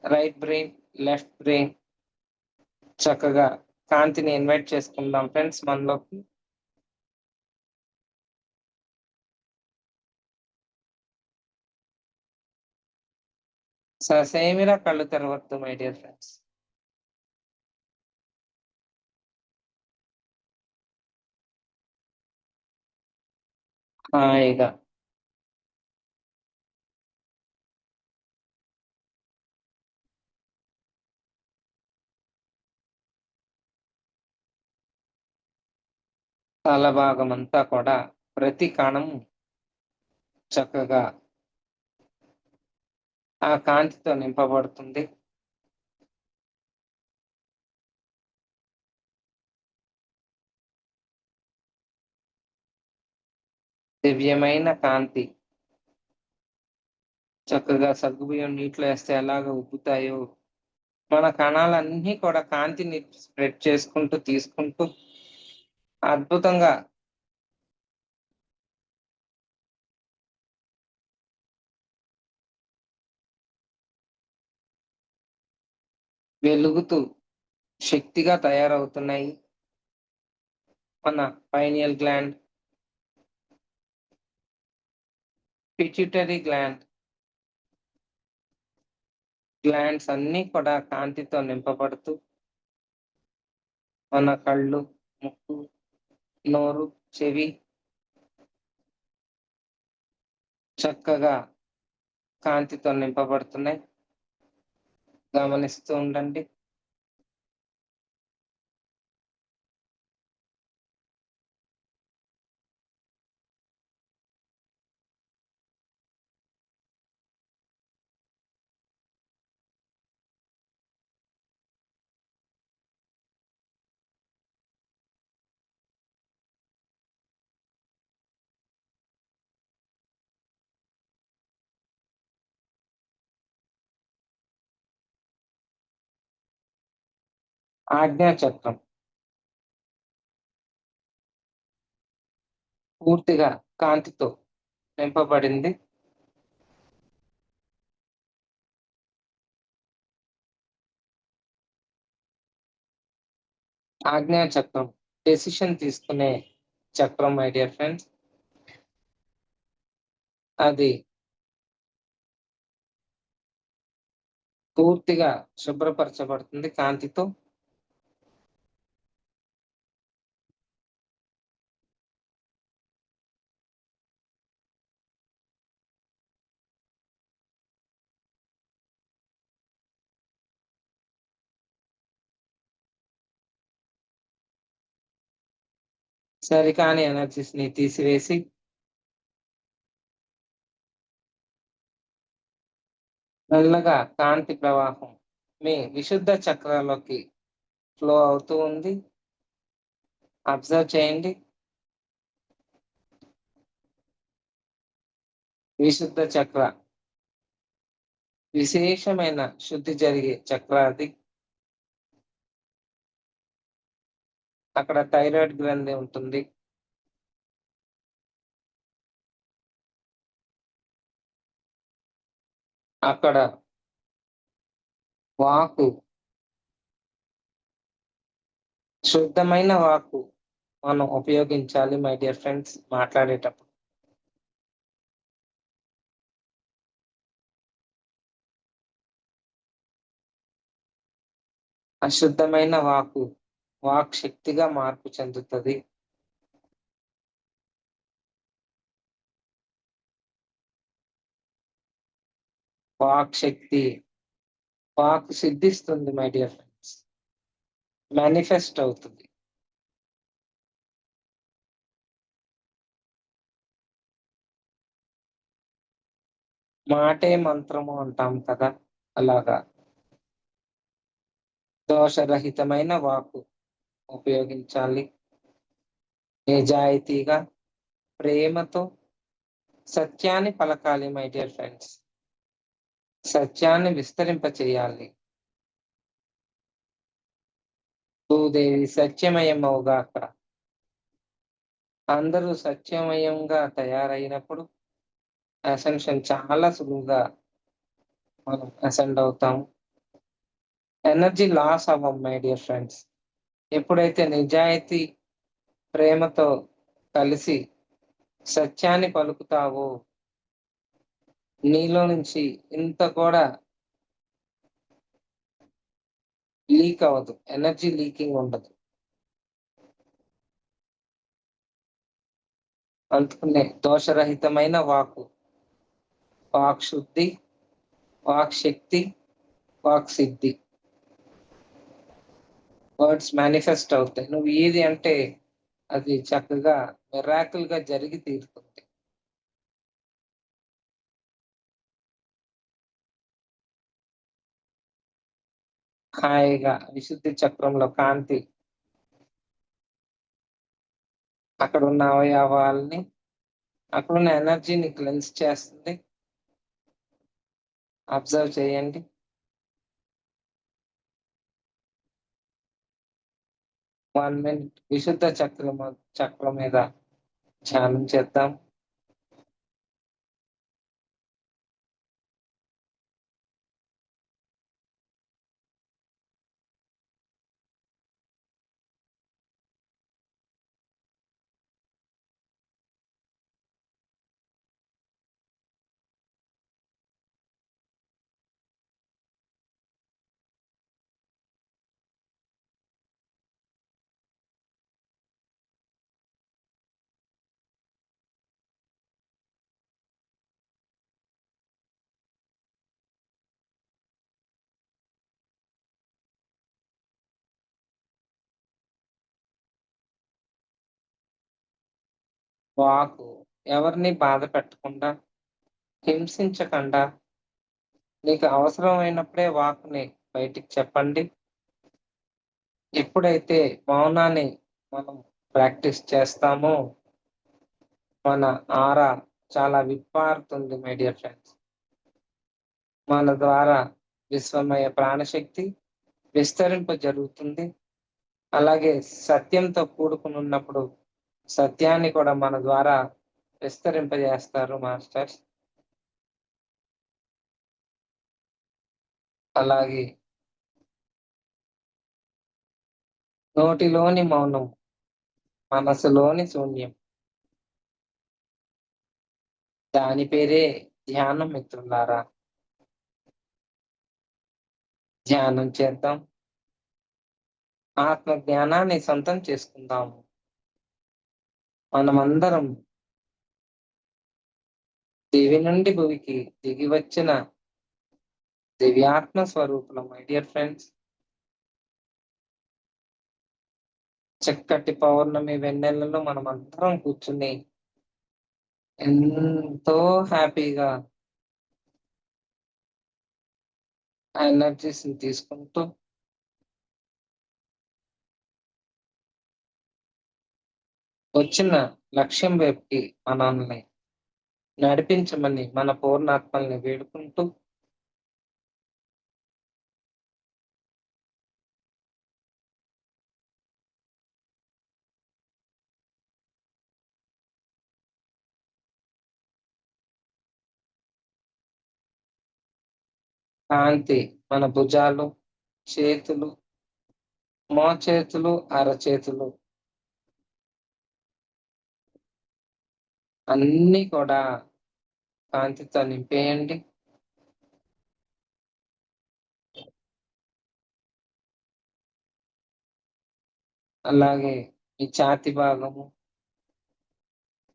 రైట్ బ్రెయిన్, లెఫ్ట్ బ్రెయిన్ చక్కగా కాంతిని ఇన్వైట్ చేసుకుందాం ఫ్రెండ్స్ మనలోకి. ససేమిరా కళ్ళు తెరవద్దు మై డియర్ ఫ్రెండ్స్. హాయిగా తల భాగం అంతా కూడా ప్రతి కణం చక్కగా ఆ కాంతితో నింపబడుతుంది. దివ్యమైన కాంతి చక్కగా సగ్గుబియ్యం నీటిలో వేస్తే ఎలాగ ఉబ్బుతాయో, మన కణాలన్నీ కూడా కాంతిని స్ప్రెడ్ చేసుకుంటూ తీసుకుంటూ అద్భుతంగా వెలుగుతూ శక్తిగా తయారవుతున్నాయి. మన పైనియల్ గ్లాండ్, పిట్యూటరీ గ్లాండ్స్ అన్నీ కూడా కాంతితో నింపబడుతూ మన కళ్ళు, ముక్కు, నోరు, చెవి చక్కగా కాంతితో నింపబడుతున్నాయి. గమనిస్తూ ఉండండి. ఆజ్ఞాచక్రం పూర్తిగా కాంతితో నింపబడింది. ఆజ్ఞాచక్రం డెసిషన్ తీసుకునే చక్రం మై డియర్ ఫ్రెండ్స్. అది పూర్తిగా శుభ్రపరచబడుతుంది కాంతితో. సరికాని ఎనర్జీస్ ని తీసివేసి మెల్లగా కాంతి ప్రవాహం మీ విశుద్ధ చక్రాల్లోకి ఫ్లో అవుతూ ఉంది. అబ్జర్వ్ చేయండి. విశుద్ధ చక్ర విశేషమైన శుద్ధి జరిగే చక్ర అది. అక్కడ థైరాయిడ్ గ్రంథి ఉంటుంది. అక్కడ వాకు, శుద్ధమైన వాకు మనం ఉపయోగించాలి మై డియర్ ఫ్రెండ్స్ మాట్లాడేటప్పుడు. అశుద్ధమైన వాక్ శక్తిగా మార్పు చెందుతుంది. వాక్ శక్తి, వాక్ సిద్ధిస్తుంది మై డియర్ ఫ్రెండ్స్, మేనిఫెస్ట్ అవుతుంది. మాటే మంత్రము అంటాం కదా, అలాగా దోషరహితమైన వాకు ఉపయోగించాలి. నిజాయితీగా, ప్రేమతో సత్యాన్ని పలకాలి మై డియర్ ఫ్రెండ్స్. సత్యాన్ని విస్తరింప చేయాలి. భూదేవి సత్యమయమవుగాక. అందరూ సత్యమయంగా తయారైనప్పుడు అసెన్షన్ చాలా సులువుగా మనం అసెండ్ అవుతాము. ఎనర్జీ లాస్ అవ్వం మై డియర్ ఫ్రెండ్స్. ఎప్పుడైతే నిజాయితీ, ప్రేమతో కలిసి సత్యాన్ని పలుకుతావో, నీలో నుంచి ఇంత కూడా లీక్ అవ్వదు. ఎనర్జీ లీకింగ్ ఉండదు. అందుకనే దోషరహితమైన వాక్కు, వాక్ శుద్ధి, వాక్ శక్తి, వాక్ సిద్ధి. వర్డ్స్ మేనిఫెస్ట్ అవుతాయి. నువ్వు ఏది అంటే అది చక్కగా మిరాకిల్ గా జరిగి తీరుతుంది. హాయిగా విశుద్ధి చక్రంలో కాంతి అక్కడ ఉన్న అవయవాల్ని, అక్కడున్న ఎనర్జీని క్లెన్స్ చేస్తుంది. అబ్జర్వ్ చేయండి. వన్ మినిట్ విశుద్ధ చక్రం మీద ధ్యానం చేద్దాం. వాకు ఎవరిని బాధ పెట్టకుండా, హింసించకుండా, నీకు అవసరమైనప్పుడే వాకుని బయటికి చెప్పండి. ఎప్పుడైతే మౌనాన్ని మనం ప్రాక్టీస్ చేస్తామో మన ఆరా చాలా విప్పారుతుంది మై డియర్ ఫ్రెండ్స్. మన ద్వారా విశ్వమయ ప్రాణశక్తి విస్తరింప జరుగుతుంది. అలాగే సత్యంతో కూడుకుని ఉన్నప్పుడు సత్యాన్ని కూడా మన ద్వారా విస్తరింపజేస్తారు మాస్టర్స్. అలాగే నోటిలోని మౌనం మనసులోని శూన్యం. దాని పేరే ధ్యానం మిత్రులారా. ధ్యానం చేద్దాం. ఆత్మ జ్ఞానాన్ని సొంతం చేసుకుందాము. మనమందరం దివి నుండి భువికి దిగి వచ్చిన దివ్యాత్మ స్వరూపులం మై డియర్ ఫ్రెండ్స్. చక్కటి పౌర్ణమి వెన్నెలలో మనం అందరం కూర్చుని ఎంతో హ్యాపీగా ఆ ఎనర్జీస్ ని తీసుకుంటూ వచ్చిన లక్ష్యం వైపుకి మనల్ని నడిపించమని మన పూర్ణాత్మల్ని వేడుకుంటూ కాంతి మన భుజాలు, చేతులు, మోచేతులు, అరచేతులు అన్ని కూడా కాంతితో నింపేయండి. అలాగే ఈ ఛాతి భాగము,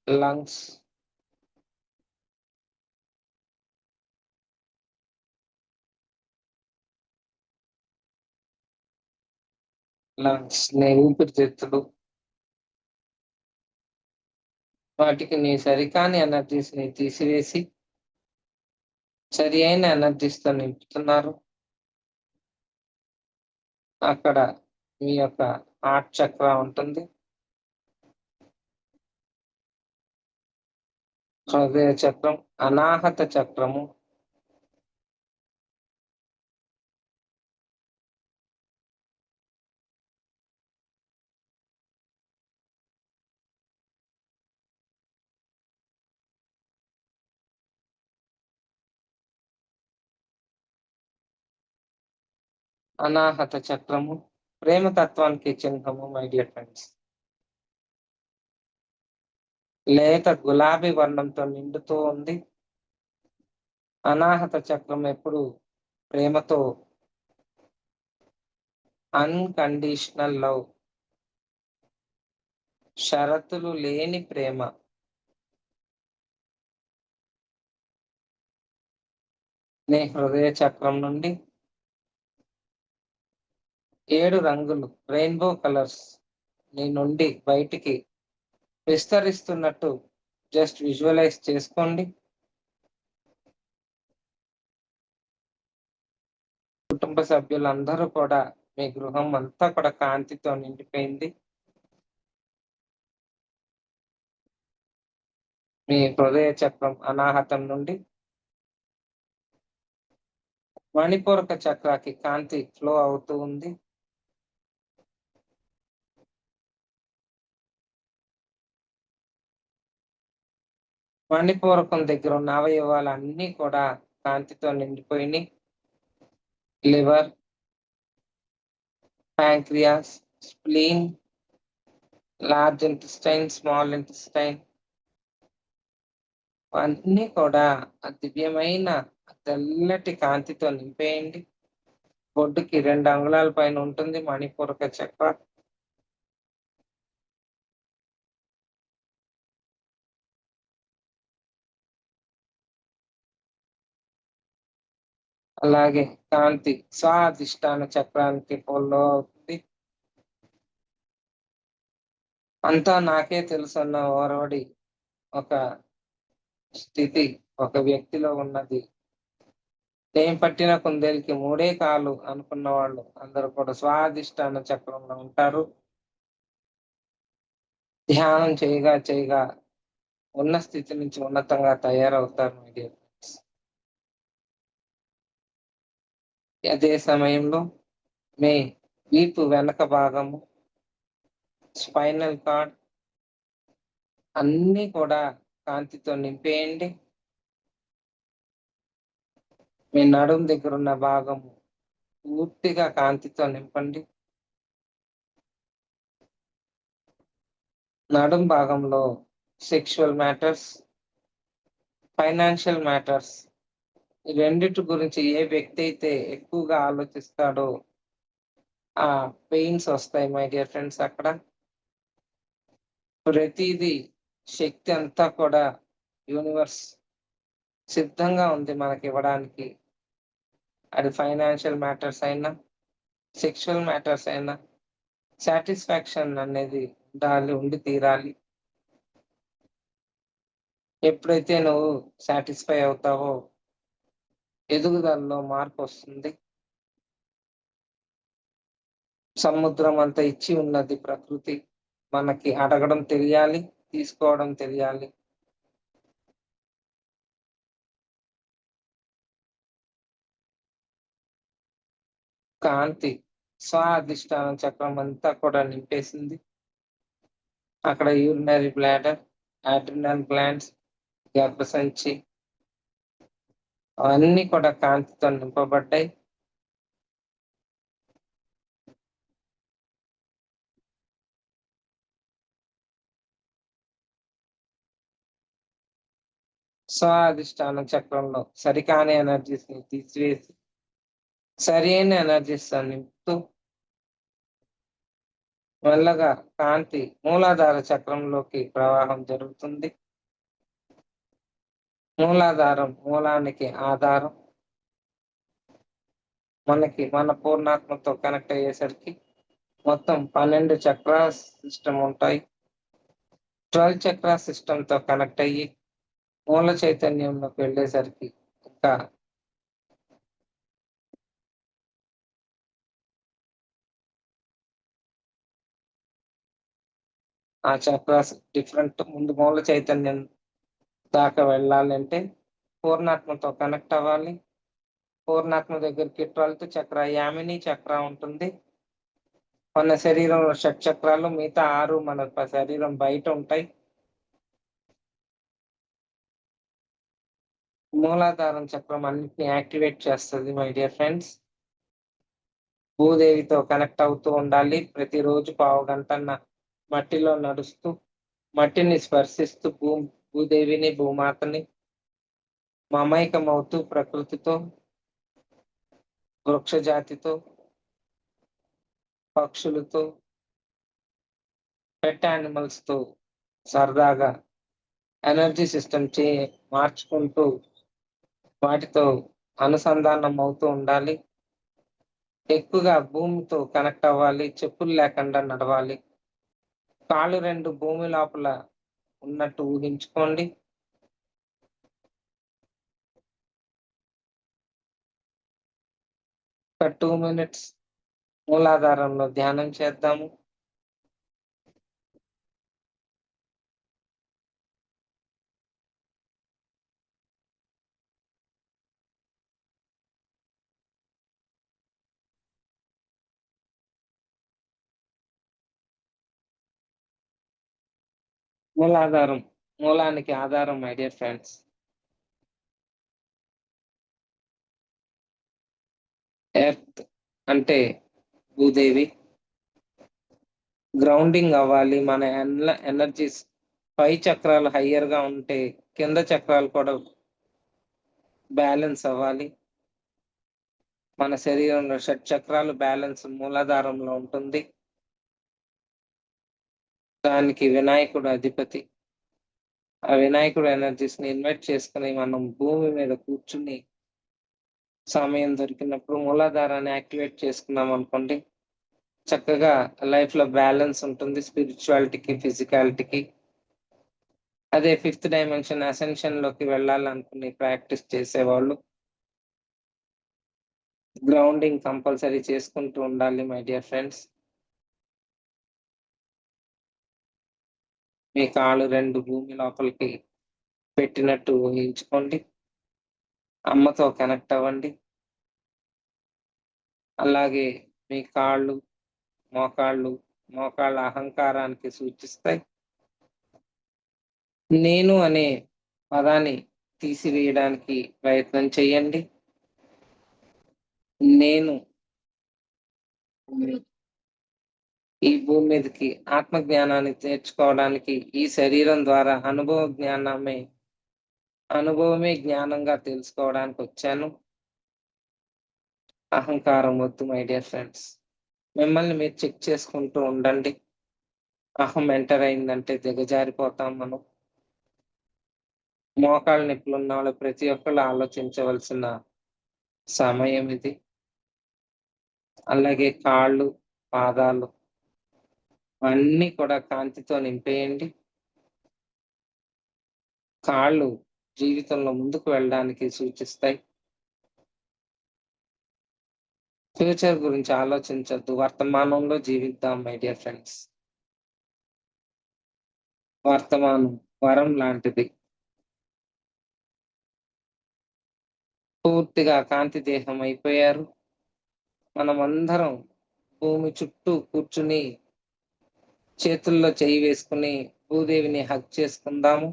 లంగ్స్, ఊపిరితిత్తులు, వాటికి నీ సరికాని ఎనర్జీస్ ని తీసివేసి సరి అయిన ఎనర్జీస్ తో నింపుతున్నారు. అక్కడ మీ యొక్క హార్ట్ చక్ర ఉంటుంది, హృదయ చక్రం, అనాహత చక్రము, అనాహత చక్రము ప్రేమతత్వానికి చిహ్నము మై డియర్ ఫ్రెండ్స్. లేత గులాబీ వర్ణంతో నిండుతూ ఉంది. అనాహత చక్రం ఎప్పుడు ప్రేమతో, అన్‌కండీషనల్ లవ్, షరతులు లేని ప్రేమ. నీ హృదయ చక్రం నుండి 7 రంగులు రెయిన్‌బో కలర్స్ నీ నుండి బయటికి విస్తరిస్తున్నట్టు జస్ట్ విజువలైజ్ చేసుకోండి. కుటుంబ సభ్యులందరూ కూడా, మీ గృహం అంతా కూడా కాంతితో నిండిపోయింది. మీ హృదయ చక్రం అనాహతం నుండి మణిపూరక చక్రాకి కాంతి ఫ్లో అవుతూ ఉంది. మణిపూరకం దగ్గర ఉన్న అవయవాలన్నీ కూడా కాంతితో నిండిపోయినాయి. Liver, pancreas, spleen, large intestine, small intestine అన్నీ కూడా ఆ దివ్యమైన తెల్లటి కాంతితో నింపేయండి. బొడ్డుకి 2 అంగుళాల పైన ఉంటుంది మణిపూరక చక్ర. అలాగే కాంతి స్వాదిష్టాన చక్రానికి ఫాలో అవుతుంది. అంతా నాకే తెలుసన్న ఓరవడి ఒక స్థితి ఒక వ్యక్తిలో ఉన్నది. నేను పట్టిన కుందేలుకి 3 కాళ్ళు అనుకున్న వాళ్ళు అందరూ కూడా స్వాదిష్టాన చక్రంలో ఉంటారు. ధ్యానం చేయగా చేయగా ఉన్న స్థితి నుంచి ఉన్నతంగా తయారవుతారు మై డియర్ ఫ్రెండ్స్. అదే సమయంలో మీ వీపు వెనక భాగము, స్పైనల్ కార్డ్ అన్నీ కూడా కాంతితో నింపేయండి. మీ నడుం దగ్గర ఉన్న భాగము పూర్తిగా కాంతితో నింపండి. నడుం భాగంలో సెక్షువల్ మ్యాటర్స్, ఫైనాన్షియల్ మ్యాటర్స్ ఈ రెండిటి గురించి ఏ వ్యక్తి అయితే ఎక్కువగా ఆలోచిస్తాడో ఆ పెయిన్స్ వస్తాయి మై డియర్ ఫ్రెండ్స్. అక్కడ ప్రతిదీ శక్తి అంతా కూడా యూనివర్స్ సిద్ధంగా ఉంది మనకి ఇవ్వడానికి. అది ఫైనాన్షియల్ మ్యాటర్స్ అయినా, సెక్షువల్ మ్యాటర్స్ అయినా సాటిస్ఫాక్షన్ అనేది ఉండి తీరాలి. ఎప్పుడైతే నువ్వు సాటిస్ఫై అవుతావో ఎదుగుదలలో మార్పు వస్తుంది. సముద్రం అంత ఇచ్చి ఉన్నది ప్రకృతి. మనకి అడగడం తెలియాలి, తీసుకోవడం తెలియాలి. కాంతి స్వాధిష్టాన చక్రం అంతా కూడా నింపేసింది. అక్కడ యూరినరీ బ్లాడర్, అడ్రినల్ గ్లాండ్స్, గర్భసంచి అవన్నీ కూడా కాంతితో నింపబడ్డాయి. స్వాధిష్టాన చక్రంలో సరికాని ఎనర్జీస్ ని తీసివేసి సరైన ఎనర్జీస్ నింపుతూ మెల్లగా కాంతి మూలాధార చక్రంలోకి ప్రవాహం జరుగుతుంది. మూలాధారం మూలానికి ఆధారం. మనకి మన పూర్ణాత్మతో కనెక్ట్ అయ్యేసరికి మొత్తం 12 చక్రా సిస్టమ్ ఉంటాయి. 12 చక్రా సిస్టమ్ తో కనెక్ట్ అయ్యి మూల చైతన్యంలోకి వెళ్ళేసరికి ఇంకా ఆ చక్రాస్ డిఫరెంట్. ముందు మూల చైతన్యం దాకా వెళ్ళాలంటే పూర్ణాత్మతో కనెక్ట్ అవ్వాలి. పూర్ణాత్మ దగ్గరికి 12th చక్ర యామిని చక్ర ఉంటుంది. మన శరీరంలో షట్చక్రాలు, మిగతా 6 మన శరీరం బయట ఉంటాయి. మూలాధారం చక్రం అన్నిటిని యాక్టివేట్ చేస్తుంది మై డియర్ ఫ్రెండ్స్. భూదేవితో కనెక్ట్ అవుతూ ఉండాలి. ప్రతిరోజు పావుగంటన్న మట్టిలో నడుస్తూ, మట్టిని స్పర్శిస్తూ భూదేవిని, భూమాతని మమైకమవుతూ ప్రకృతితో, వృక్ష జాతితో, పక్షులతో, పెట్ యానిమల్స్ తో సరదాగా ఎనర్జీ సిస్టమ్ మార్చుకుంటూ వాటితో అనుసంధానం అవుతూ ఉండాలి. ఎక్కువగా భూమితో కనెక్ట్ అవ్వాలి. చెప్పులు లేకుండా నడవాలి. కాళ్ళు 2 భూమి లోపల ఉన్నట్టు ఊహించుకోండి. ఒక 2 మినిట్స్ మూలాధారంలో ధ్యానం చేద్దాము. మూలానికి ఆధారం మై డియర్ ఫ్రెండ్స్. ఎర్త్ అంటే భూదేవి. గ్రౌండింగ్ అవ్వాలి. మన ఎనర్జీస్ పై చక్రాలు హయ్యర్ గా ఉంటే కింద చక్రాలు కూడా బ్యాలెన్స్ అవ్వాలి. మన శరీరంలో షట్చక్రాలు బ్యాలెన్స్ మూలాధారంలో ఉంటుంది. దానికి వినాయకుడు అధిపతి. ఆ వినాయకుడు ఎనర్జీస్ ని ఇన్వైట్ చేసుకుని మనం భూమి మీద కూర్చుని సమయం దొరికినప్పుడు మూలాధారాన్ని యాక్టివేట్ చేసుకున్నాం అనుకోండి, చక్కగా లైఫ్ లో బ్యాలెన్స్ ఉంటుంది. స్పిరిచువాలిటీకి, ఫిజికాలిటీకి. అదే 5th డైమెన్షన్ అసెన్షన్ లోకి వెళ్ళాలనుకుని ప్రాక్టీస్ చేసేవాళ్ళు గ్రౌండింగ్ కంపల్సరీ చేసుకుంటూ ఉండాలి మై డియర్ ఫ్రెండ్స్. మీ కాళ్ళు 2 భూమి లోపలికి పెట్టినట్టు ఊహించుకోండి. అమ్మతో కనెక్ట్ అవ్వండి. అలాగే మీ మోకాళ్ళ అహంకారానికి సూచిస్తాయి. నేను అనే పదాన్ని తీసివేయడానికి ప్రయత్నం చేయండి. నేను ఈ భూమి మీదకి ఆత్మ జ్ఞానాన్ని నేర్చుకోవడానికి ఈ శరీరం ద్వారా అనుభవమే జ్ఞానంగా తెలుసుకోవడానికి వచ్చాను. అహంకారం వద్దు మై డియర్ ఫ్రెండ్స్. మిమ్మల్ని మీరు చెక్ చేసుకుంటూ ఉండండి. అహం ఎంటర్ అయిందంటే దిగజారిపోతాం మనం. మోకాళ్ళ నొప్పులు ఉన్న వాళ్ళు ప్రతి ఒక్కళ్ళు ఆలోచించవలసిన సమయం ఇది. అలాగే కాళ్ళు, పాదాలు అన్నీ కూడా కాంతితో నింపేయండి. కాళ్ళు జీవితంలో ముందుకు వెళ్ళడానికి సూచిస్తాయి. ఫ్యూచర్ గురించి ఆలోచించొద్దు. వర్తమానంలో జీవిద్దాం మై డియర్ ఫ్రెండ్స్. వర్తమానం వరం లాంటిది. పూర్తిగా కాంతి దేహం అయిపోయారు. మనమందరం భూమి చుట్టూ కూర్చుని చేతుల్లో చెయ్యి వేసుకుని భూదేవిని హగ్ చేసుకుందాము.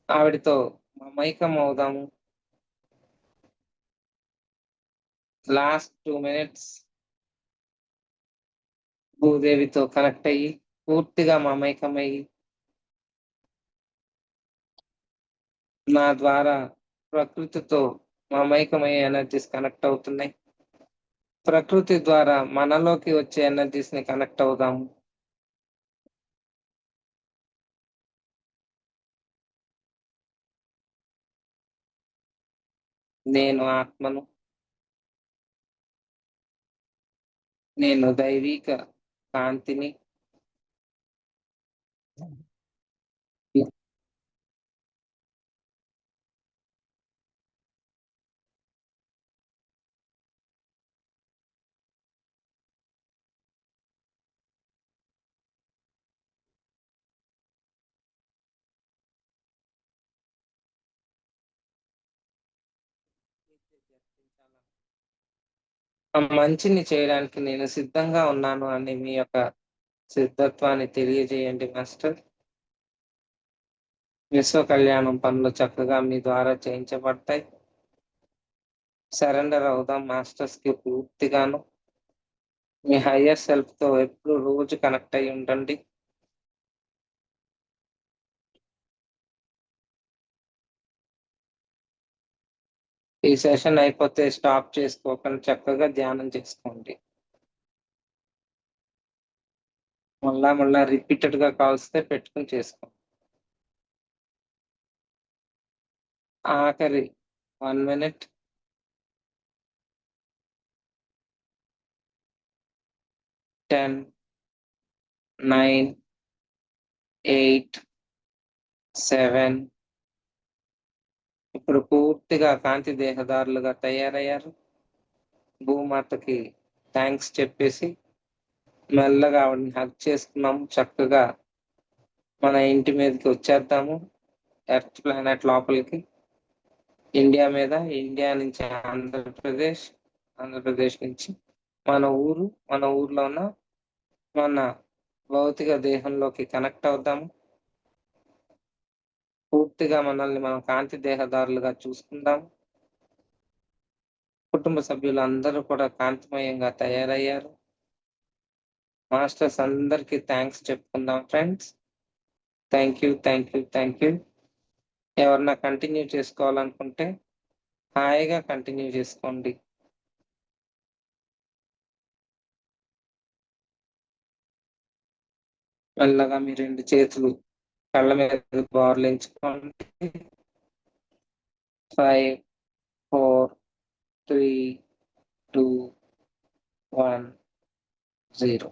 ఆవిడతో మమైకం అవుదాము. లాస్ట్ 2 మినిట్స్ భూదేవితో కనెక్ట్ అయ్యి పూర్తిగా మమైకమయ్యి నా ద్వారా ప్రకృతితో మమైకమయ్యే ఎనర్జీస్ కనెక్ట్ అవుతున్నాయి. ప్రకృతి ద్వారా మనలోకి వచ్చే ఎనర్జీస్ ని కనెక్ట్ అవుదాము. నేను ఆత్మను. నేను దైవిక కాంతిని. ఆ మంచిని చేయడానికి నేను సిద్ధంగా ఉన్నాను అని మీ యొక్క సిద్ధత్వాన్ని తెలియజేయండి మాస్టర్. విశ్వ కళ్యాణం పనులు చక్కగా మీ ద్వారా చేయించబడతాయి. సరెండర్ అవుదాం మాస్టర్స్ కి పూర్తిగాను. మీ హయ్యర్ సెల్ఫ్ తో ఎప్పుడు రోజు కనెక్ట్ అయి ఉండండి. ఈ సెషన్ అయిపోతే స్టాప్ చేసుకోకుండా చక్కగా ధ్యానం చేసుకోండి. మళ్ళా రిపీటెడ్ గా కాల్స్తే పెట్టుకుని చేసుకోండి. ఆఖరి 1 minute. 10, 9, 8, 7. ఇప్పుడు పూర్తిగా కాంతి దేహదారులుగా తయారయ్యారు. భూమాతకి థ్యాంక్స్ చెప్పేసి మెల్లగా ఆవిడని హగ్ చేసుకున్నాము. చక్కగా మన ఇంటి మీదకి వచ్చేద్దాము. ఎర్త్ ప్లానెట్ లోపలికి, ఇండియా మీద, ఇండియా నుంచి ఆంధ్రప్రదేశ్, ఆంధ్రప్రదేశ్ నుంచి మన ఊర్లో ఉన్న మన భౌతిక దేహంలోకి కనెక్ట్ అవుదాము. పూర్తిగా మనల్ని మనం కాంతి దేహదారులుగా చూసుకుందాం. కుటుంబ సభ్యులు అందరూ కూడా కాంతిమయంగా తయారయ్యారు. మాస్టర్స్ అందరికీ థ్యాంక్స్ చెప్పుకుందాం ఫ్రెండ్స్. Thank you. ఎవరన్నా కంటిన్యూ చేసుకోవాలనుకుంటే హాయిగా కంటిన్యూ చేసుకోండి. మెల్లగా మీ 2 చేతులు కళ్ళ మీద బోర్లించుకోండి. 5, 4, 3, 2, 1, 0.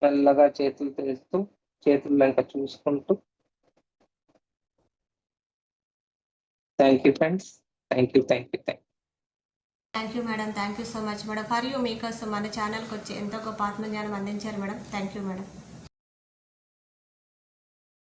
మెల్లగా చేతులు తెరుస్తూ చేతులు వెంక చూసుకుంటూ thank you friends. Thank you. Thank you madam. Thank you so much madam. For you మీకోసం మన ఛానల్కి వచ్చి ఎంతో గొప్ప ఆత్మజ్ఞానం అందించారు మేడం. Thank you madam.